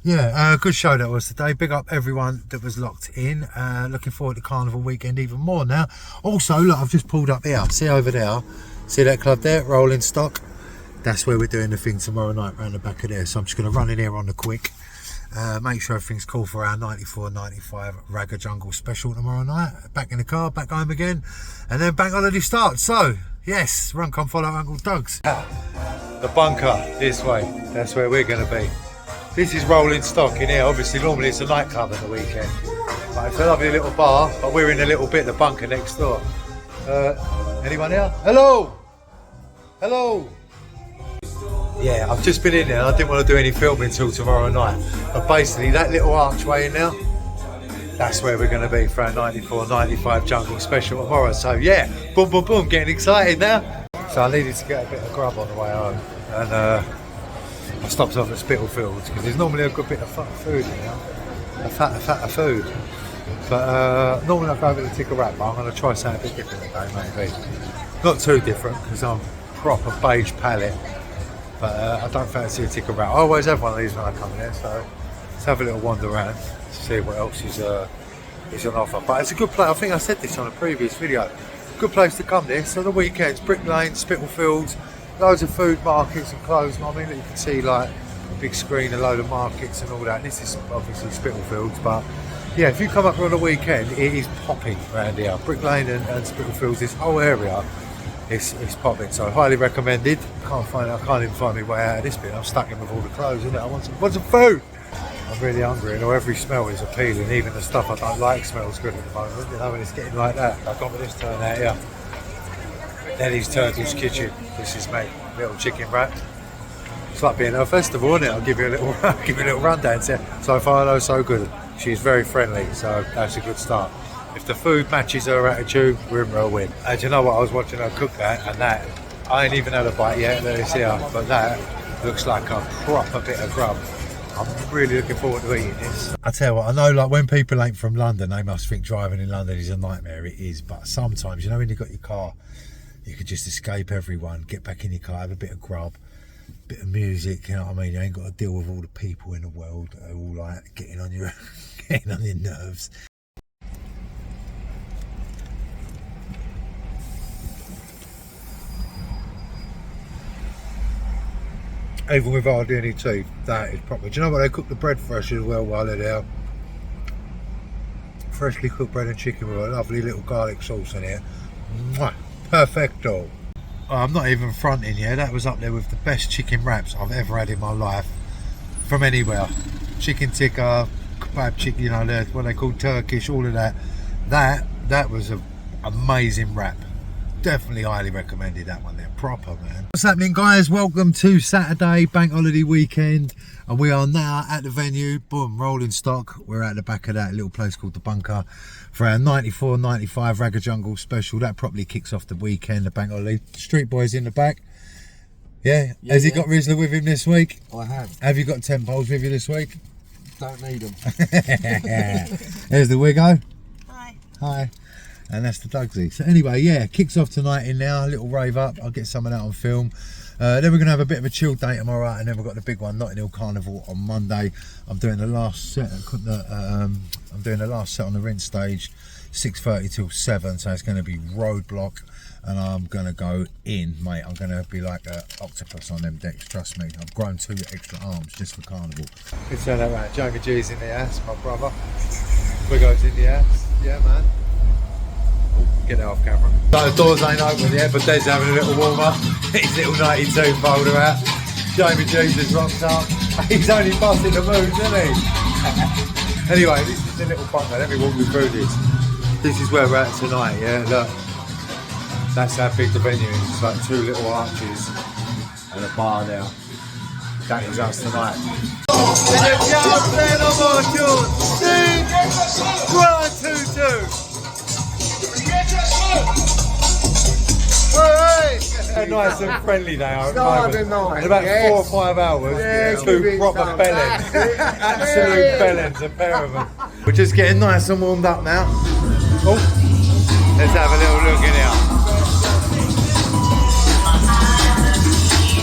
Yeah, good show that was today. Big up everyone that was locked in. Looking forward to Carnival weekend even more now. Also, look, I've just pulled up here. See over there? See that club there? Rolling Stock. That's where we're doing the thing tomorrow night, round the back of there. So I'm just going to run in here on the quick. Make sure everything's cool for our 94-95 Ragga Jungle special tomorrow night. Back in the car, back home again, and then bank holiday starts. So yes, run, come follow Uncle Doug's. The bunker this way. That's where we're going to be. This is Rolling Stock in here. Obviously, normally it's a nightclub on the weekend, but it's a lovely little bar. But we're in a little bit the bunker next door. Anyone here? Hello, hello. Yeah, I've just been in there and I didn't want to do any filming until tomorrow night. But basically, that little archway in there, that's where we're going to be for our 94-95 Jungle special tomorrow. So yeah, boom, boom, boom, getting excited now. So I needed to get a bit of grub on the way home. And I stopped off at Spitalfields because there's normally a good bit of food in there. A fat of food. But normally I go with a ticker wrap, but I'm going to try something a bit different today, maybe. Not too different because I'm proper beige palette. But I don't fancy a ticker wrap. I always have one of these when I come in here, so let's have a little wander around to see what else is on offer. But it's a good place. I think I said this on a previous video. Good place to come this. So the weekends, Brick Lane, Spitalfields, loads of food markets and clothes. I mean, you can see like a big screen, a load of markets and all that. And this is obviously Spitalfields, but yeah, if you come up on the weekend, it is popping around here. Brick Lane and Spitalfields, this whole area. It's popping, so highly recommended. I can't even find my way out of this bit. I'm stuck in with all the clothes, isn't it? I want some food. I'm really hungry, and every smell is appealing. Even the stuff I don't like smells good at the moment. You know, when it's getting like that. I've got this turn out here. Nelly's Turtles Kitchen. This is me, little chicken wrap. It's like being at a festival, isn't it? I'll give you a little rundown. So far, though, so good. She's very friendly, so that's a good start. If the food matches her attitude, we're in Whirlwind. Do you know what? I was watching her cook that, and that, I ain't even had a bite yet, let us here, but that looks like a proper bit of grub. I'm really looking forward to eating this. I tell you what, I know like when people ain't from London, they must think driving in London is a nightmare. It is, but sometimes, you know, when you've got your car, you could just escape everyone, get back in your car, have a bit of grub, bit of music, you know what I mean? You ain't got to deal with all the people in the world that are all like getting on your nerves. Even with hardly any teeth, that is proper. Do you know what? They cook the bread fresh as well while they're there. Freshly cooked bread and chicken with a lovely little garlic sauce in here. Mwah, perfecto. Oh, I'm not even fronting here. That was up there with the best chicken wraps I've ever had in my life. From anywhere. Chicken tikka, kebab chicken, you know, what they call Turkish, all of that. That was an amazing wrap. Definitely highly recommended that one there. Proper, man. What's happening, guys? Welcome to Saturday bank holiday weekend, and we are now at the venue. Boom, Rolling Stock. We're at the back of that little place called the Bunker for our 94-95 Ragga Jungle special. That probably kicks off the weekend, the bank holiday. Street Boys in the back. Yeah, has he got Rizzler with him this week? I have. Have you got 10 poles with you this week? Don't need them. There's the Wiggo. Hi. Hi. And that's the Dugsy. So anyway, yeah, kicks off tonight in now, a little rave up. I'll get some of that on film. Then we're going to have a bit of a chill day tomorrow, and then we've got the big one, Notting Hill Carnival on Monday. I'm doing the last set. I'm doing the last set on the Rinse stage, 6:30 till 7. So it's going to be roadblock, and I'm going to go in, mate. I'm going to be like an octopus on them decks. Trust me. I've grown 2 extra arms just for Carnival. Let's turn that round. Jamie G's in the house, my brother. Wigo's in the house. Yeah, man. Get that off camera. So the doors ain't open yet, but Des having a little warm up. His little 92 folder out. Jamie G's just rocked up. He's only busting the mood, isn't he? Anyway, this is the little bunker. Let me walk you through this. This is where we're at tonight, yeah? Look. That's how big the venue is. It's like 2 little arches and a bar there. That is us tonight. Nice and friendly they are. In about 4 or 5 hours, 2 proper bellends. Absolute bellends, a pair of them. We're just getting nice and warmed up now. Oh, let's have a little look in here.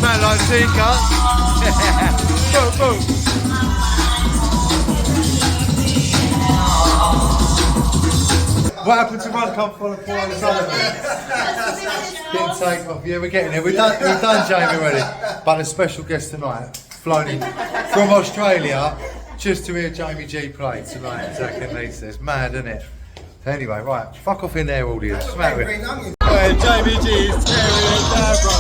Man like Zika. Boom, boom. What happened to Run Come Follow for on Sunday? Didn't take off. Yeah, we're getting there. We've done Jamie already. But a special guest tonight, flown in from Australia, just to hear Jamie G play tonight at AzCaptures. It's mad, isn't it? Anyway, right, fuck off in there, audience. Smack it. Jamie G is tearing it down, bro.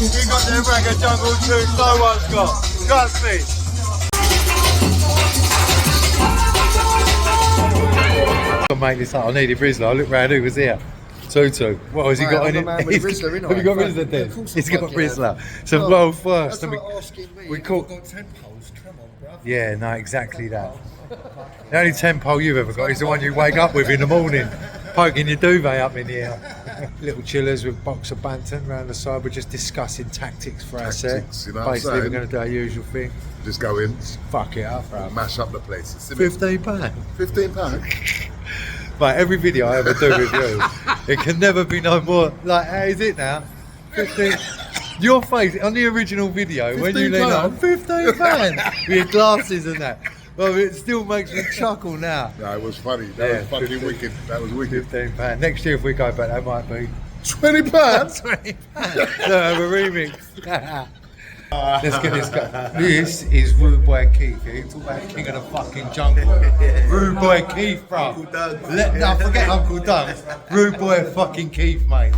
We got the Ragga jungle tunes no one's got. Trust me. I'll make this up. I needed Rizzler. I looked round, who was here? Tutu. What has he got in it? Have you got Rizzler there? He's got Rizzler. So world first. That's like asking me. We caught. Got 10 poles. Come on, bro. Yeah, no, exactly that. The only 10 pole you've ever got is the one you wake up with in the morning, poking your duvet up in the air. Little chillers with box of Banton round the side. We're just discussing tactics for our set. You know what I'm Basically, saying? we're going to do our usual thing. Just go in, Fuck it up, bro. mash up the place. £15. £15. Mate, every video I ever do with you, it can never be no more. Like, how is it now? 15. Your face on the original video when you lean on £15 with your glasses and that. Well, it still makes me chuckle now. No, it was funny. That was fucking 15. wicked. That was wicked. £15. Next year, if we go back, that might be £20. £20. No, have a remix. Let's get this guy. This is Rude Boy Keith. Yeah? You talk about King of the fucking jungle. Rude Boy Keith, bro. No, forget Uncle Doug. Rude Boy fucking Keith, mate.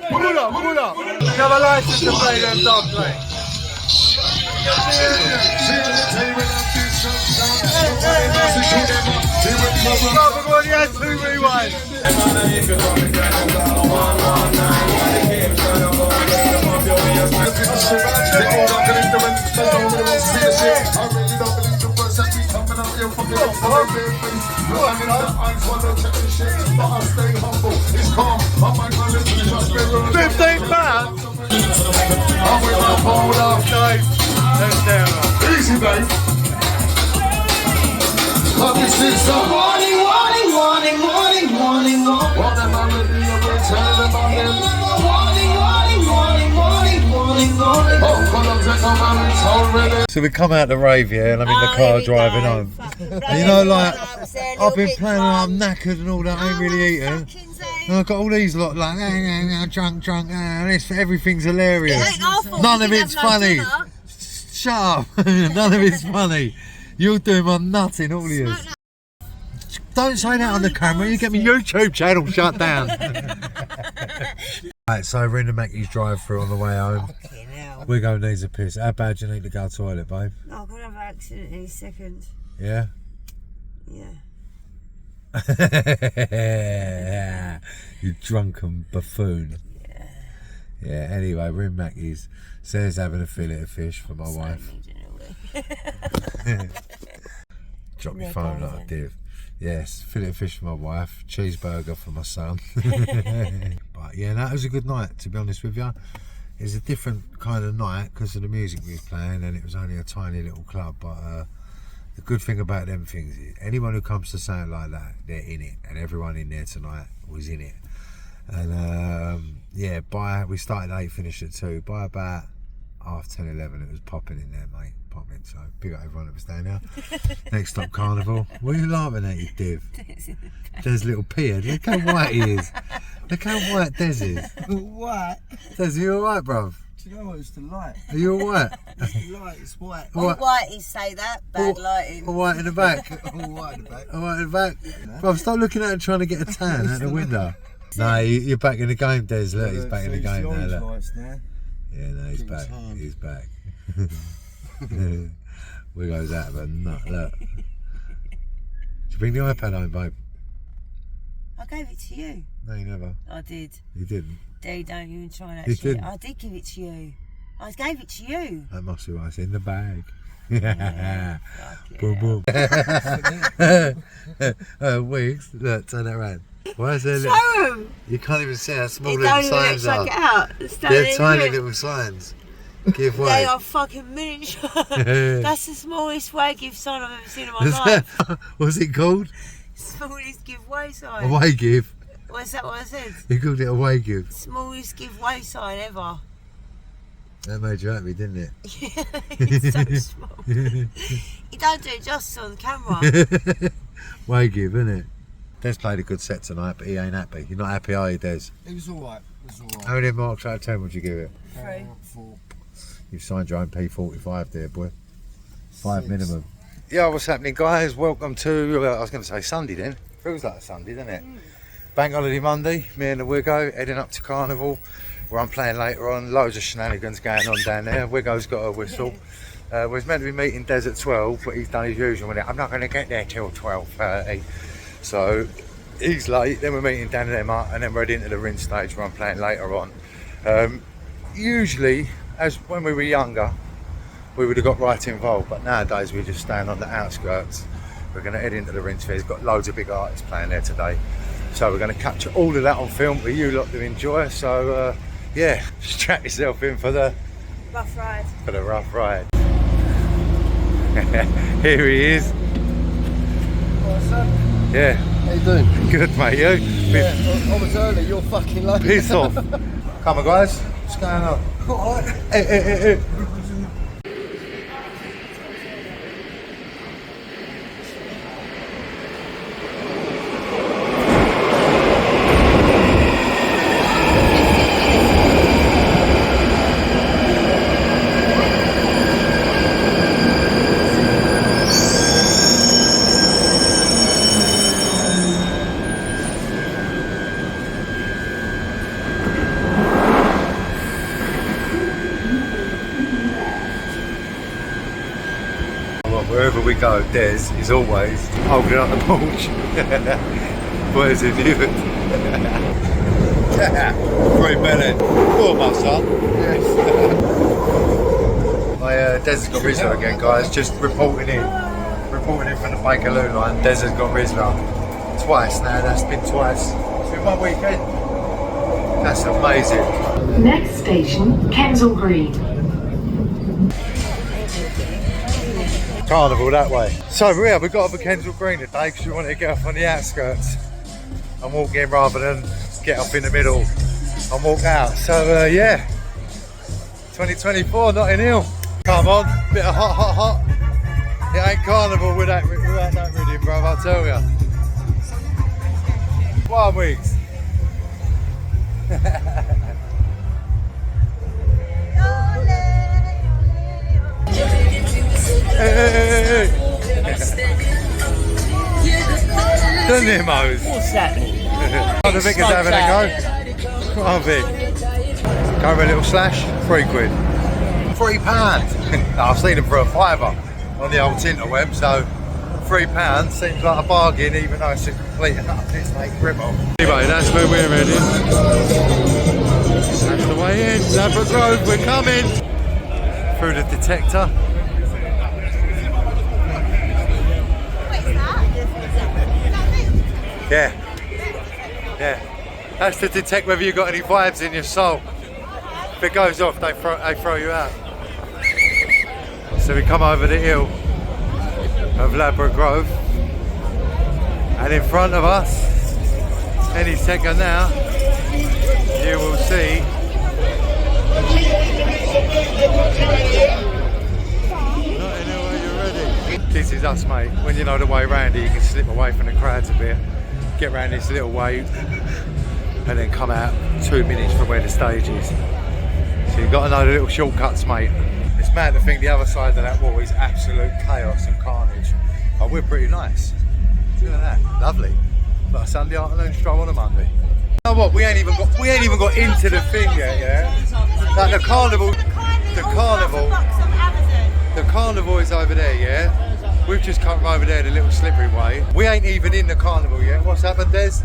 Pull up, pull up. You have a license to play them dog play. Everybody has 2 rewinds. £15? Easy, babe. Warning, warning, warning, warning, warning, warning. So we come out the rave, yeah, and I'm in the car driving home. And you know, like, I've been playing and I'm knackered and all that, I ain't really eating. And I've got all these lot like, drunk, this, everything's hilarious. None of it's funny. Shut up. None of it's funny. You're doing my nutting, all of you. Don't say that on the camera, you get my YouTube channel shut down. Right, so we're in the Mackey's drive-through on the way home. We're going to need a piss. How bad do you need to go to the toilet, babe? No, I'm going to have an accident any second. Yeah? Yeah. You drunken buffoon. Yeah, anyway, we're in Mackey's. Sarah's having a fillet of fish for my wife. Drop your phone like a div. Yes, fillet of fish for my wife, cheeseburger for my son. But yeah, that was a good night, to be honest with you. It's a different kind of night because of the music we was playing, and it was only a tiny little club. But the good thing about them things is anyone who comes to something like that, they're in it, and everyone in there tonight was in it. And yeah, we started at 8, finished at 2. By about 10:30, 11, it was popping in there, mate. Popping. So big up everyone that was staying out. Next stop, Carnival. What are you laughing at, you div? There's little Peter. Look how white he is. Look how white Des is. White? Des, are you alright, bruv? Do you know what? It's the light. Are you alright? It's the light, it's white. All whiteies say that, bad lighting. All white in the back. All white in the back. All white in the back. Bruv, stop looking at him trying to get a tan out the window. No, you're back in the game, Des. Look, he's back in the game now. Look. Lights now. Yeah, no, he's back. He's back. Where goes that? But no, look. Did you bring the iPad home, babe? I gave it to you. No, you never. I did. You didn't. Don't even try that You shit. didn't? I did give it to you. I gave it to you. That must be why it's in the bag. Yeah, Boom, boom. Wigs, look, turn that around. Why is there little... Show 'em. You can't even see how small It little don't even look signs are. like it out. It's They're tiny look. little signs. Give They way. are fucking miniature. That's the smallest way give sign I've ever seen in my life. What's it called? Smallest give way sign. Away give. What's that what I said? You called it away give. Smallest give way sign ever. That made you happy, didn't it? Yeah, it's so small. You don't do it justice on the camera. Way give, isn't it? Des played a good set tonight, but he ain't happy. You're not happy, are you, Des? It was alright. It was alright. How many marks out of 10 would you give it? 3. 4. You've signed your own P45 there, boy. 5 minimum. Yeah, what's happening, guys? Welcome to, I was going to say Sunday then. Feels like a Sunday, doesn't it? Bank holiday Monday, me and the Wiggo heading up to Carnival, where I'm playing later on. Loads of shenanigans going on down there. Wiggo's got a whistle. We was meant to be meeting Des at 12, but he's done his usual with it. I'm not going to get there till 12:30. So he's late. Then we're meeting Dan and Emma, and then we're heading into the Rinse stage where I'm playing later on. Usually, as when we were younger, we would have got right involved, but nowadays we're just staying on the outskirts. We're going to head into the Rinse fair. It's got loads of big artists playing there today, so we're going to capture all of that on film for you lot to enjoy. So yeah, strap yourself in for the Rough ride. rough ride. Here he is. What's up? Yeah, How you doing? good mate. You? Yeah, I was early, you're fucking late. Piss off. Come on, guys. What's going on? Alright. Hey. Wherever we go, Des is always holding up the porch. Where's he doing? Free belly. Go on, my son. Yes. Des has got Rizla again, guys. Just reporting in from the Bagel line. Des has got Rizla twice now. That's been twice. It's been one weekend. That's amazing. Next station, Kensal Green. Carnival that way. So yeah, we got up at Kensal Green today because we wanted to get off on the outskirts and walk in rather than get off in the middle and walk out. So yeah, 2024, Notting Hill. Come on, bit of hot. It ain't Carnival without that rhythm, bruv, I'll tell ya. 1 week. Hey. The Nimos. What's that? Oh, the Vic is having a go. Come on, Vic. Go for a little slash, £3. £3. I've seen them for a £5 on the old interweb, so £3 seems like a bargain, even though it's a complete piss make rip-off. Anyway, that's where we're heading. That's the way in. Ladbroke Grove, we're coming. Through the detector. Yeah. That's to detect whether you've got any vibes in your soul. If it goes off, they throw you out. So we come over the hill of Ladbroke Grove, and in front of us, any second now, you will see not in there when you're ready. This is us, mate. When you know the way around it, you can slip away from the crowds a bit, get around this little wave, and then come out 2 minutes from where the stage is. So you've got to know the little shortcuts, mate. It's mad to think the other side of that wall is absolute chaos and carnage. But we're pretty nice. Look at that, lovely. Like a Sunday afternoon stroll on a Monday. You know what? We ain't even got into the thing yet, yeah. Like the carnival is over there, yeah. We've just come from over there, the little slippery way. We ain't even in the carnival yet. What's happened, Des?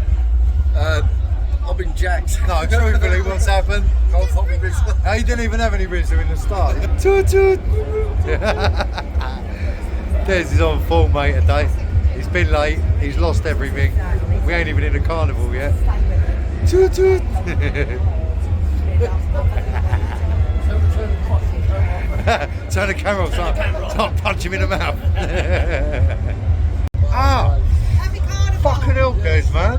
I've been jacked. No, truthfully, what's happened? Can't fuck with this. Oh, you didn't even have any rinse in the start. Toot toot. Des is on form, mate, today. He's been late. He's lost everything. We ain't even in the carnival yet. Toot toot. Turn the camera off. Start punch him in the mouth. Ah! Fucking hell, guys, man.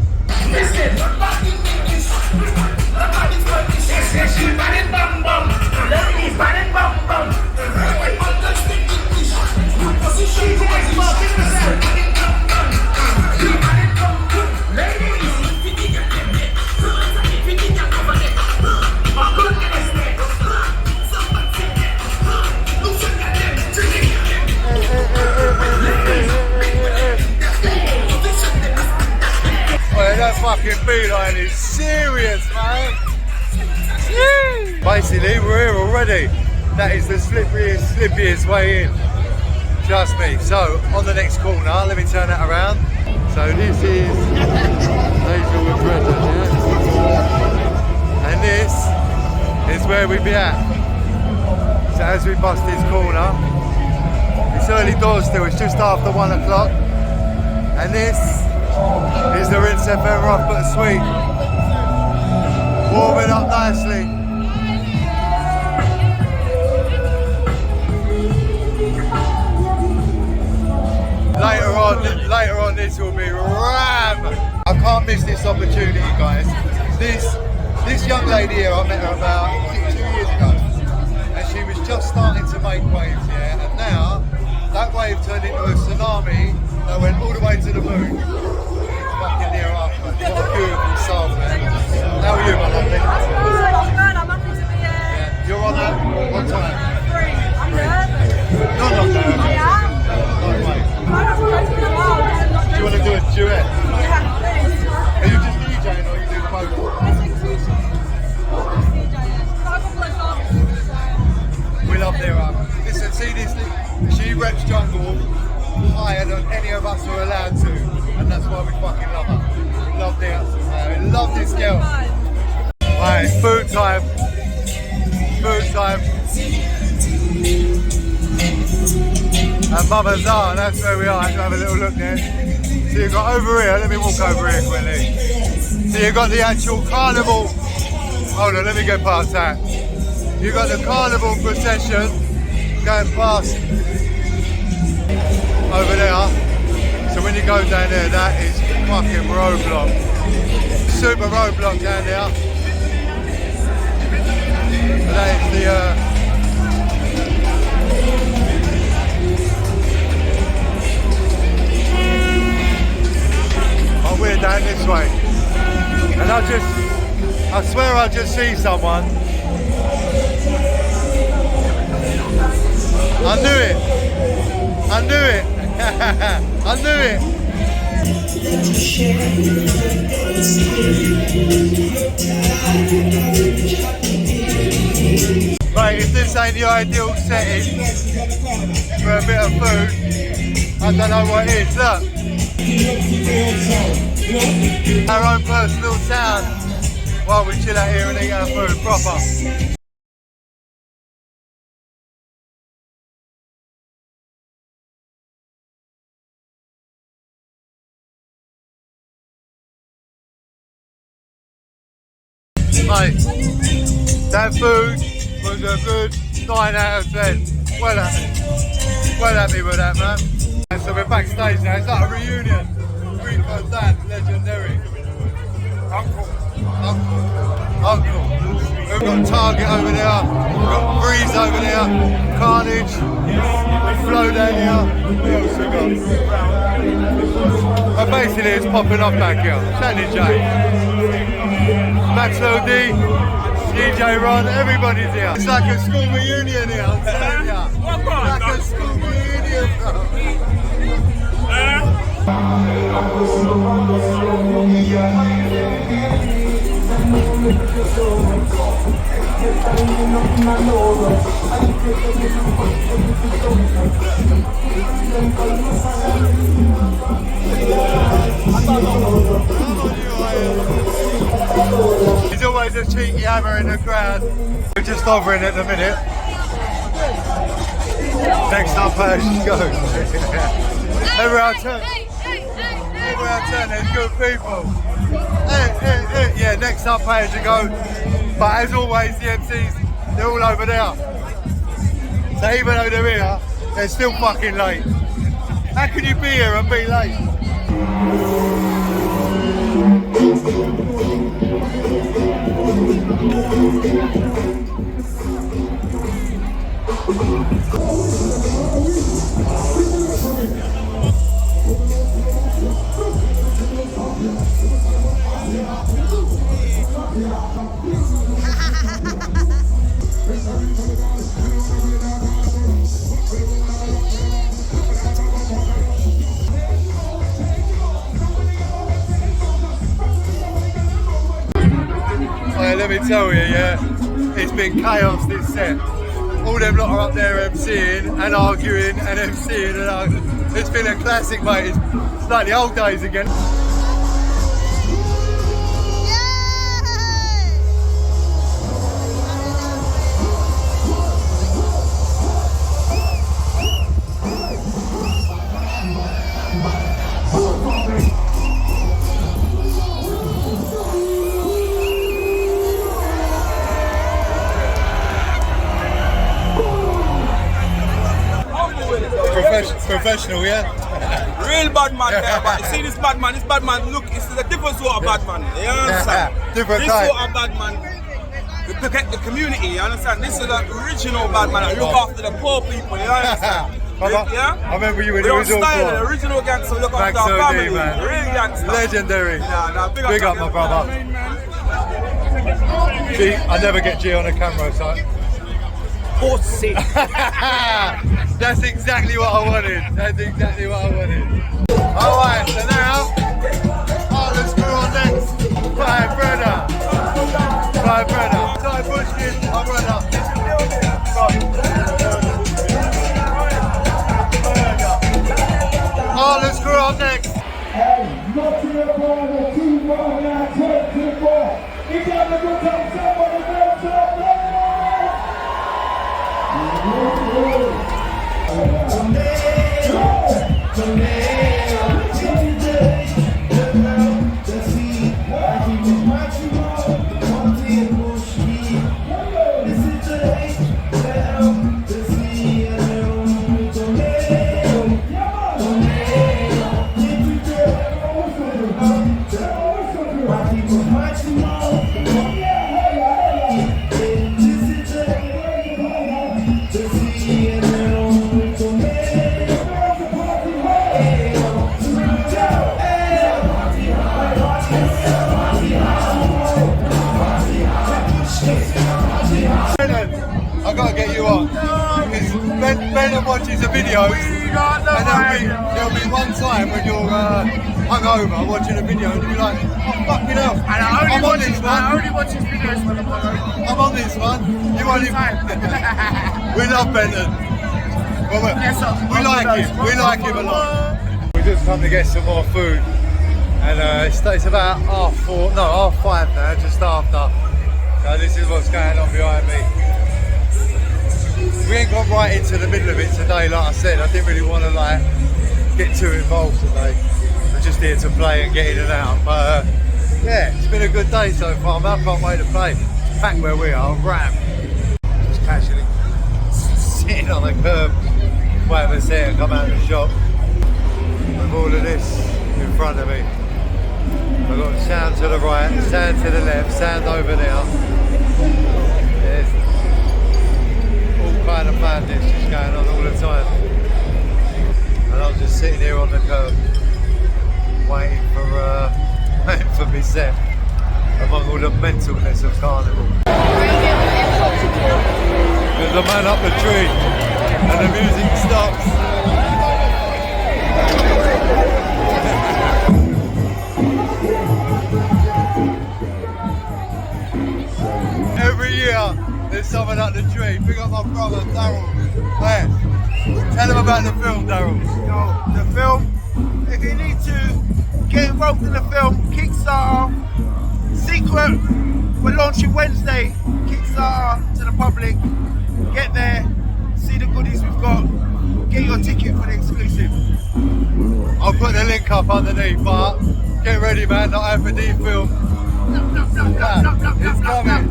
That fucking beeline is serious, man. Basically, we're here already. That is the slippiest way in. Trust me. So, on the next corner, let me turn that around. So this is Hazelwood Brethren, yeah? And this is where we be at. So as we bust this corner, it's early doors still, it's just after 1 o'clock. And this is the Rinse FM Rough But Sweet. Warming up nicely. Later on this will be ram. I can't miss this opportunity, guys. This young lady here, I met her about 2 years ago, and she was just starting to make waves, yeah. And now that wave turned into a tsunami that went all the way to the moon. Fucking near after. What a beautiful soul, man. How are you, my lovely? I'm happy to be here. Yeah. You're on that? What time? 3. I'm nervous. You're not nervous. I am. No way. I have to go to the bar. Do you want to do a duet? Yeah, please. Are you just DJing or are you doing both? We love their listen, see this thing? She reps jungle higher than any of us are allowed to, and that's why we fucking love her. We love the answers, man. We love this girl. Right, food time. Food time. And Mama's Art, that's where we are. Let's have a little look there. So you've got over here, let me walk over here quickly. So you've got the actual carnival. Hold on, let me get past that. You've got the carnival procession going past over there. So when you go down there, that is fucking roadblock. Super roadblock down there. And that is the oh, we're down this way. And I swear I just see someone. I knew it. I knew it. I knew it. Right, if this ain't the ideal setting for a bit of food, I don't know what is. Look. Our own personal sound while we chill out here and eat our food proper. Mate, That food was a good 9 out of 10. Well happy with that, man. And so we're backstage now. It's like a reunion. Riko's dad, legendary. Uncle. We've got Target over there. We've got Breeze over there. Carnage. Flowdan here. What else we got? And basically it's popping off back here. Sandy J. Maxwell D. DJ Ron, everybody's here. It's like a school reunion here, I'm telling ya. It's like a school reunion, bro. He's always a cheeky hammer in the crowd. We're just hovering at the minute. Next up, she goes. Everywhere I turn, there's good people. Hey. Yeah, next up, page you go. But as always, the MCs, they're all over there. So even though they're here, they're still fucking late. How can you be here and be late? Let me tell you, yeah, it's been chaos this set. All them lot are up there MCing and arguing and MCing and arguing. It's been a classic, mate. It's like the old days again. Professional, yeah? Real bad man there, but you see this bad man, look, it's a different sort of bad man, you understand? Different this type. Sort of bad man, to protect the community, you understand? This is the original bad man, look after the poor people, you understand? Yeah? I remember you when you was all style, poor. the original gangster, look after our family, man. Real gangster. Legendary. Yeah, big up my brother. G, I never get G on a camera, so. Pussy. That's exactly what I wanted. Alright, so now, Heartless crew on next. Bye, brother. Ty Bushkin, my brother. Heartless crew on next. I gotta get you on. Ben watches the videos, and there'll be one time when you're hungover watching a video and you'll be like, oh fucking hell, I'm on this one. I only watch his videos when I'm hungover. I'm on this one. You won't even. We love Benton. Well, we like him a lot. We just come to get some more food, and it's about 5:30 now, just after. So this is what's going on behind me. We ain't got right into the middle of it today, like I said. I didn't really want to get too involved today. We're just here to play and get in and out. But yeah, it's been a good day so far, man. I can't wait to play. packed where we are, rammed. Just casually sitting on the curb, waiting for Sarah to come out of the shop with all of this in front of me. I've got sound to the right, sound to the left, sound over there. There's all kind of madness just going on all the time. And I'm just sitting here on the curb, waiting for me set, among all the mentalness of Carnival. There's a man up the tree, and the music stops. Every year, there's someone up the tree. Pick up my brother, Daryl. Hey, tell him about the film, Daryl. The film, if you need to get involved in the film, Kickstarter, secret, we're launching Wednesday, Kickstarter to the public. Get there, see the goodies we've got, get your ticket for the exclusive. I'll put the link up underneath, but get ready, man, not have a D film. It's coming.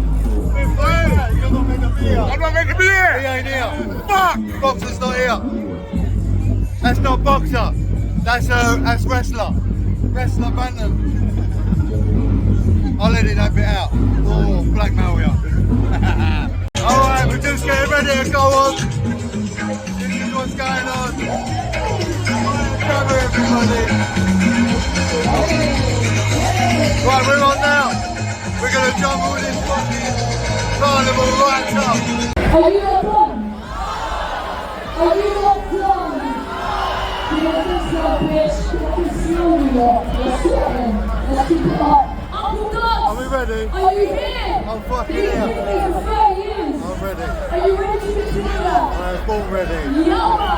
You're not meant to be here. I'm not meant to be here! He ain't here. Fuck! Boxer's not here. That's not boxer. That's wrestler. Wrestler Bantam. I'll edit that bit out. Oh, blackmail ya. Alright, we're just getting ready to go on. This is what's going on. Cover everybody. Right, we're on now. We're going to jump all this fucking Carnival right up. Are you not done? Are you not done? Because this little bitch, fucking slowly up. Let's sweating. Let's keep it up. Uncle Doug! Are we ready? Are you here? I'm fucking You've here. been with me for 30 years. I'm ready. Are you ready to be together? I'm born ready. Yama!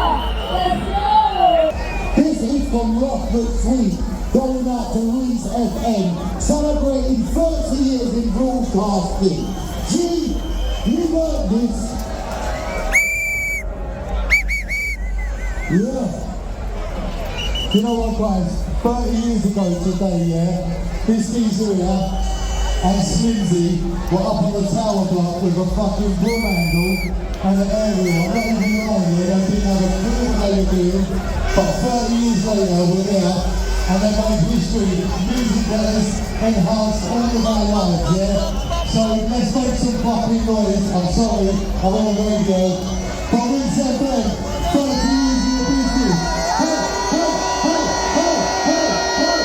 Let's go! This is from Rockford Tweet, going out to Rinse FM, celebrating 30 years in broadcasting. Gee, you heard this? Yeah. You know what, guys? 30 years ago today, yeah, this geezer here and Slimzee were up on the tower block with a fucking broom handle and an aerial. Not even lying here, they didn't have a clue what they were doing, but 30 years later we're there and they made history. Music that has enhanced all of our lives, yeah? So let's make some fucking noise. I'm sorry, I'm on the radio. But Rinse FM, 30 years in the business. Hey, hey, hey, hey, hey, hey.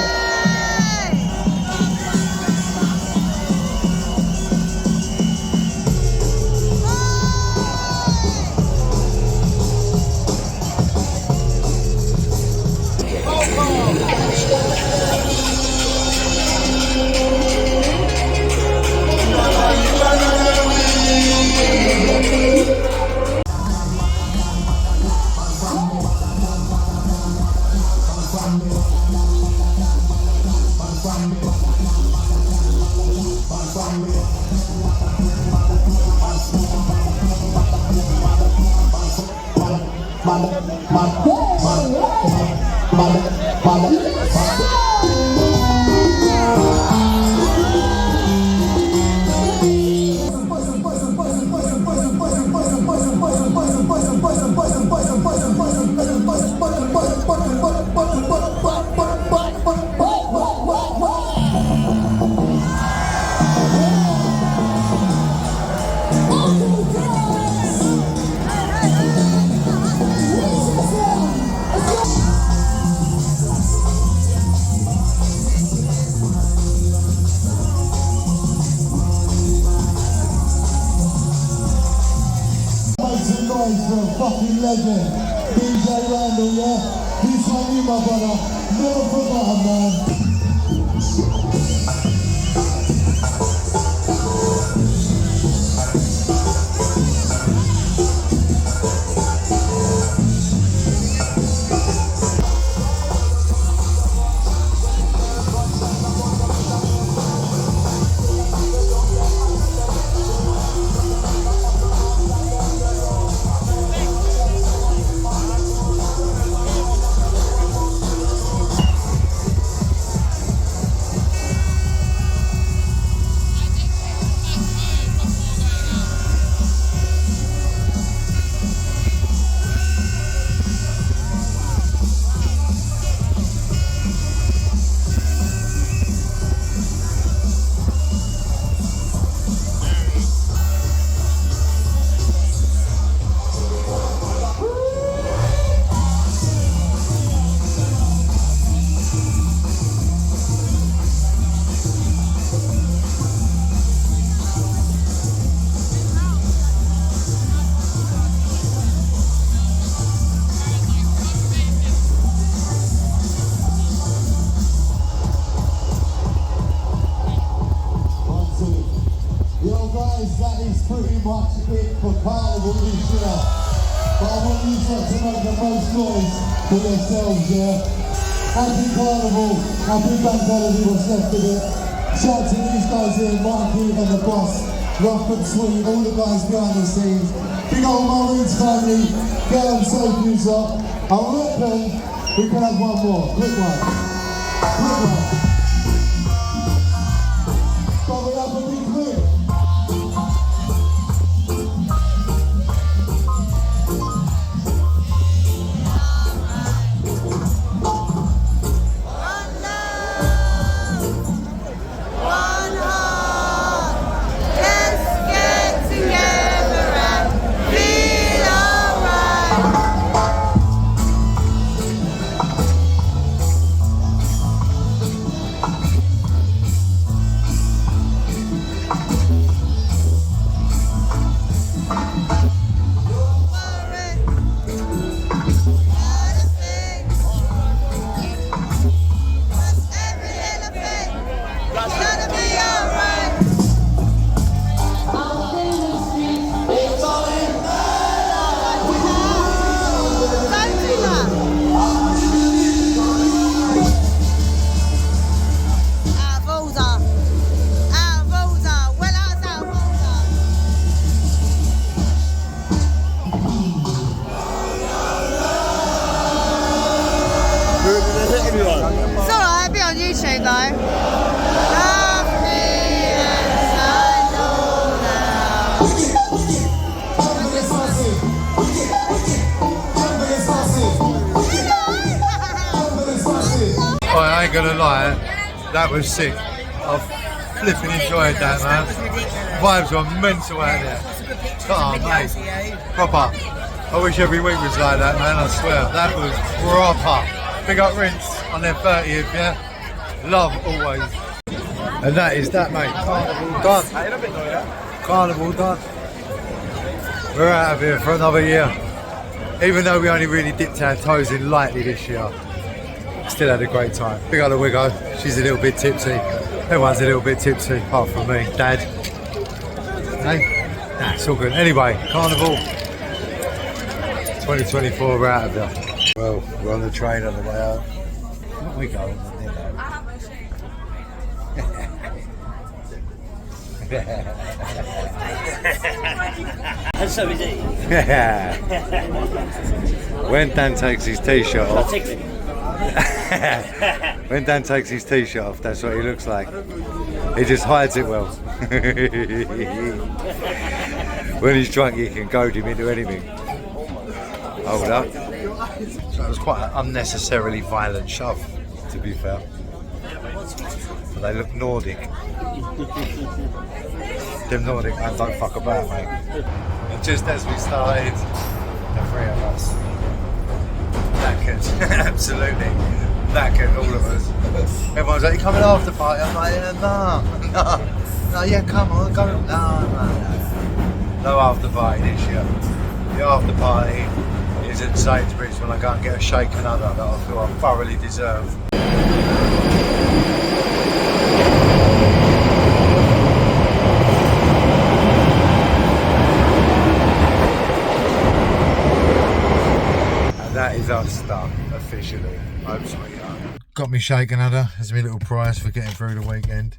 Fucking legend, DJ Randall, yeah? This one you, my brother, never forgotten, man. guys, that is pretty much it for Carnival this year. But I want you to make the most noise for yourselves, yeah? Happy Carnival, happy bank holiday, what's left of it. Shout to these guys here, Mikey and the boss, rough and sweet, all the guys behind the scenes. Big old my Rinse family, get them safe news up. I reckon we can have one more, quick one. Quick one. Stop it up and be quick. It's alright, be on YouTube though. I ain't gonna lie, that was sick. I've flipping enjoyed that, man. Vibes were mental out there. Oh, mate. Proper. I wish every week was like that, man, I swear. That was proper. Big up Rinse on their 30th, yeah? Love always. And that is that, mate. Carnival done. Carnival done. We're out of here for another year. Even though we only really dipped our toes in lightly this year, still had a great time. Big up the Wiggo. She's a little bit tipsy. Everyone's a little bit tipsy, apart from me. Dad. Hey? Nah, it's all good. Anyway, Carnival 2024, we're out of there. Well, we're on the train on the way out. What we going on there? And so is he. When Dan takes his t-shirt off. When Dan takes his t-shirt off, that's what he looks like. He just hides it well. When he's drunk, you can goad him into anything. Hold up. So it was quite an unnecessarily violent shove, to be fair. But they look Nordic. Them Nordic man don't fuck about, mate. And just as we started, the three of us, knackered, absolutely knackered, all of us. Everyone's like, you coming after party? I'm like, no, yeah, come on, go. No after party this year. The after party is at Sainsbury's when I go and get a shake another that I feel I thoroughly deserve. That is us done, officially. Home sweet home. Got me shake another as my little prize for getting through the weekend.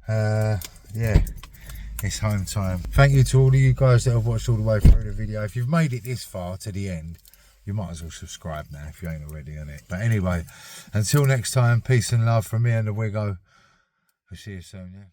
Yeah, it's home time. Thank you to all of you guys that have watched all the way through the video. If you've made it this far to the end, you might as well subscribe now if you ain't already on it. But anyway, until next time, peace and love from me and the Wiggo. I'll see you soon, yeah?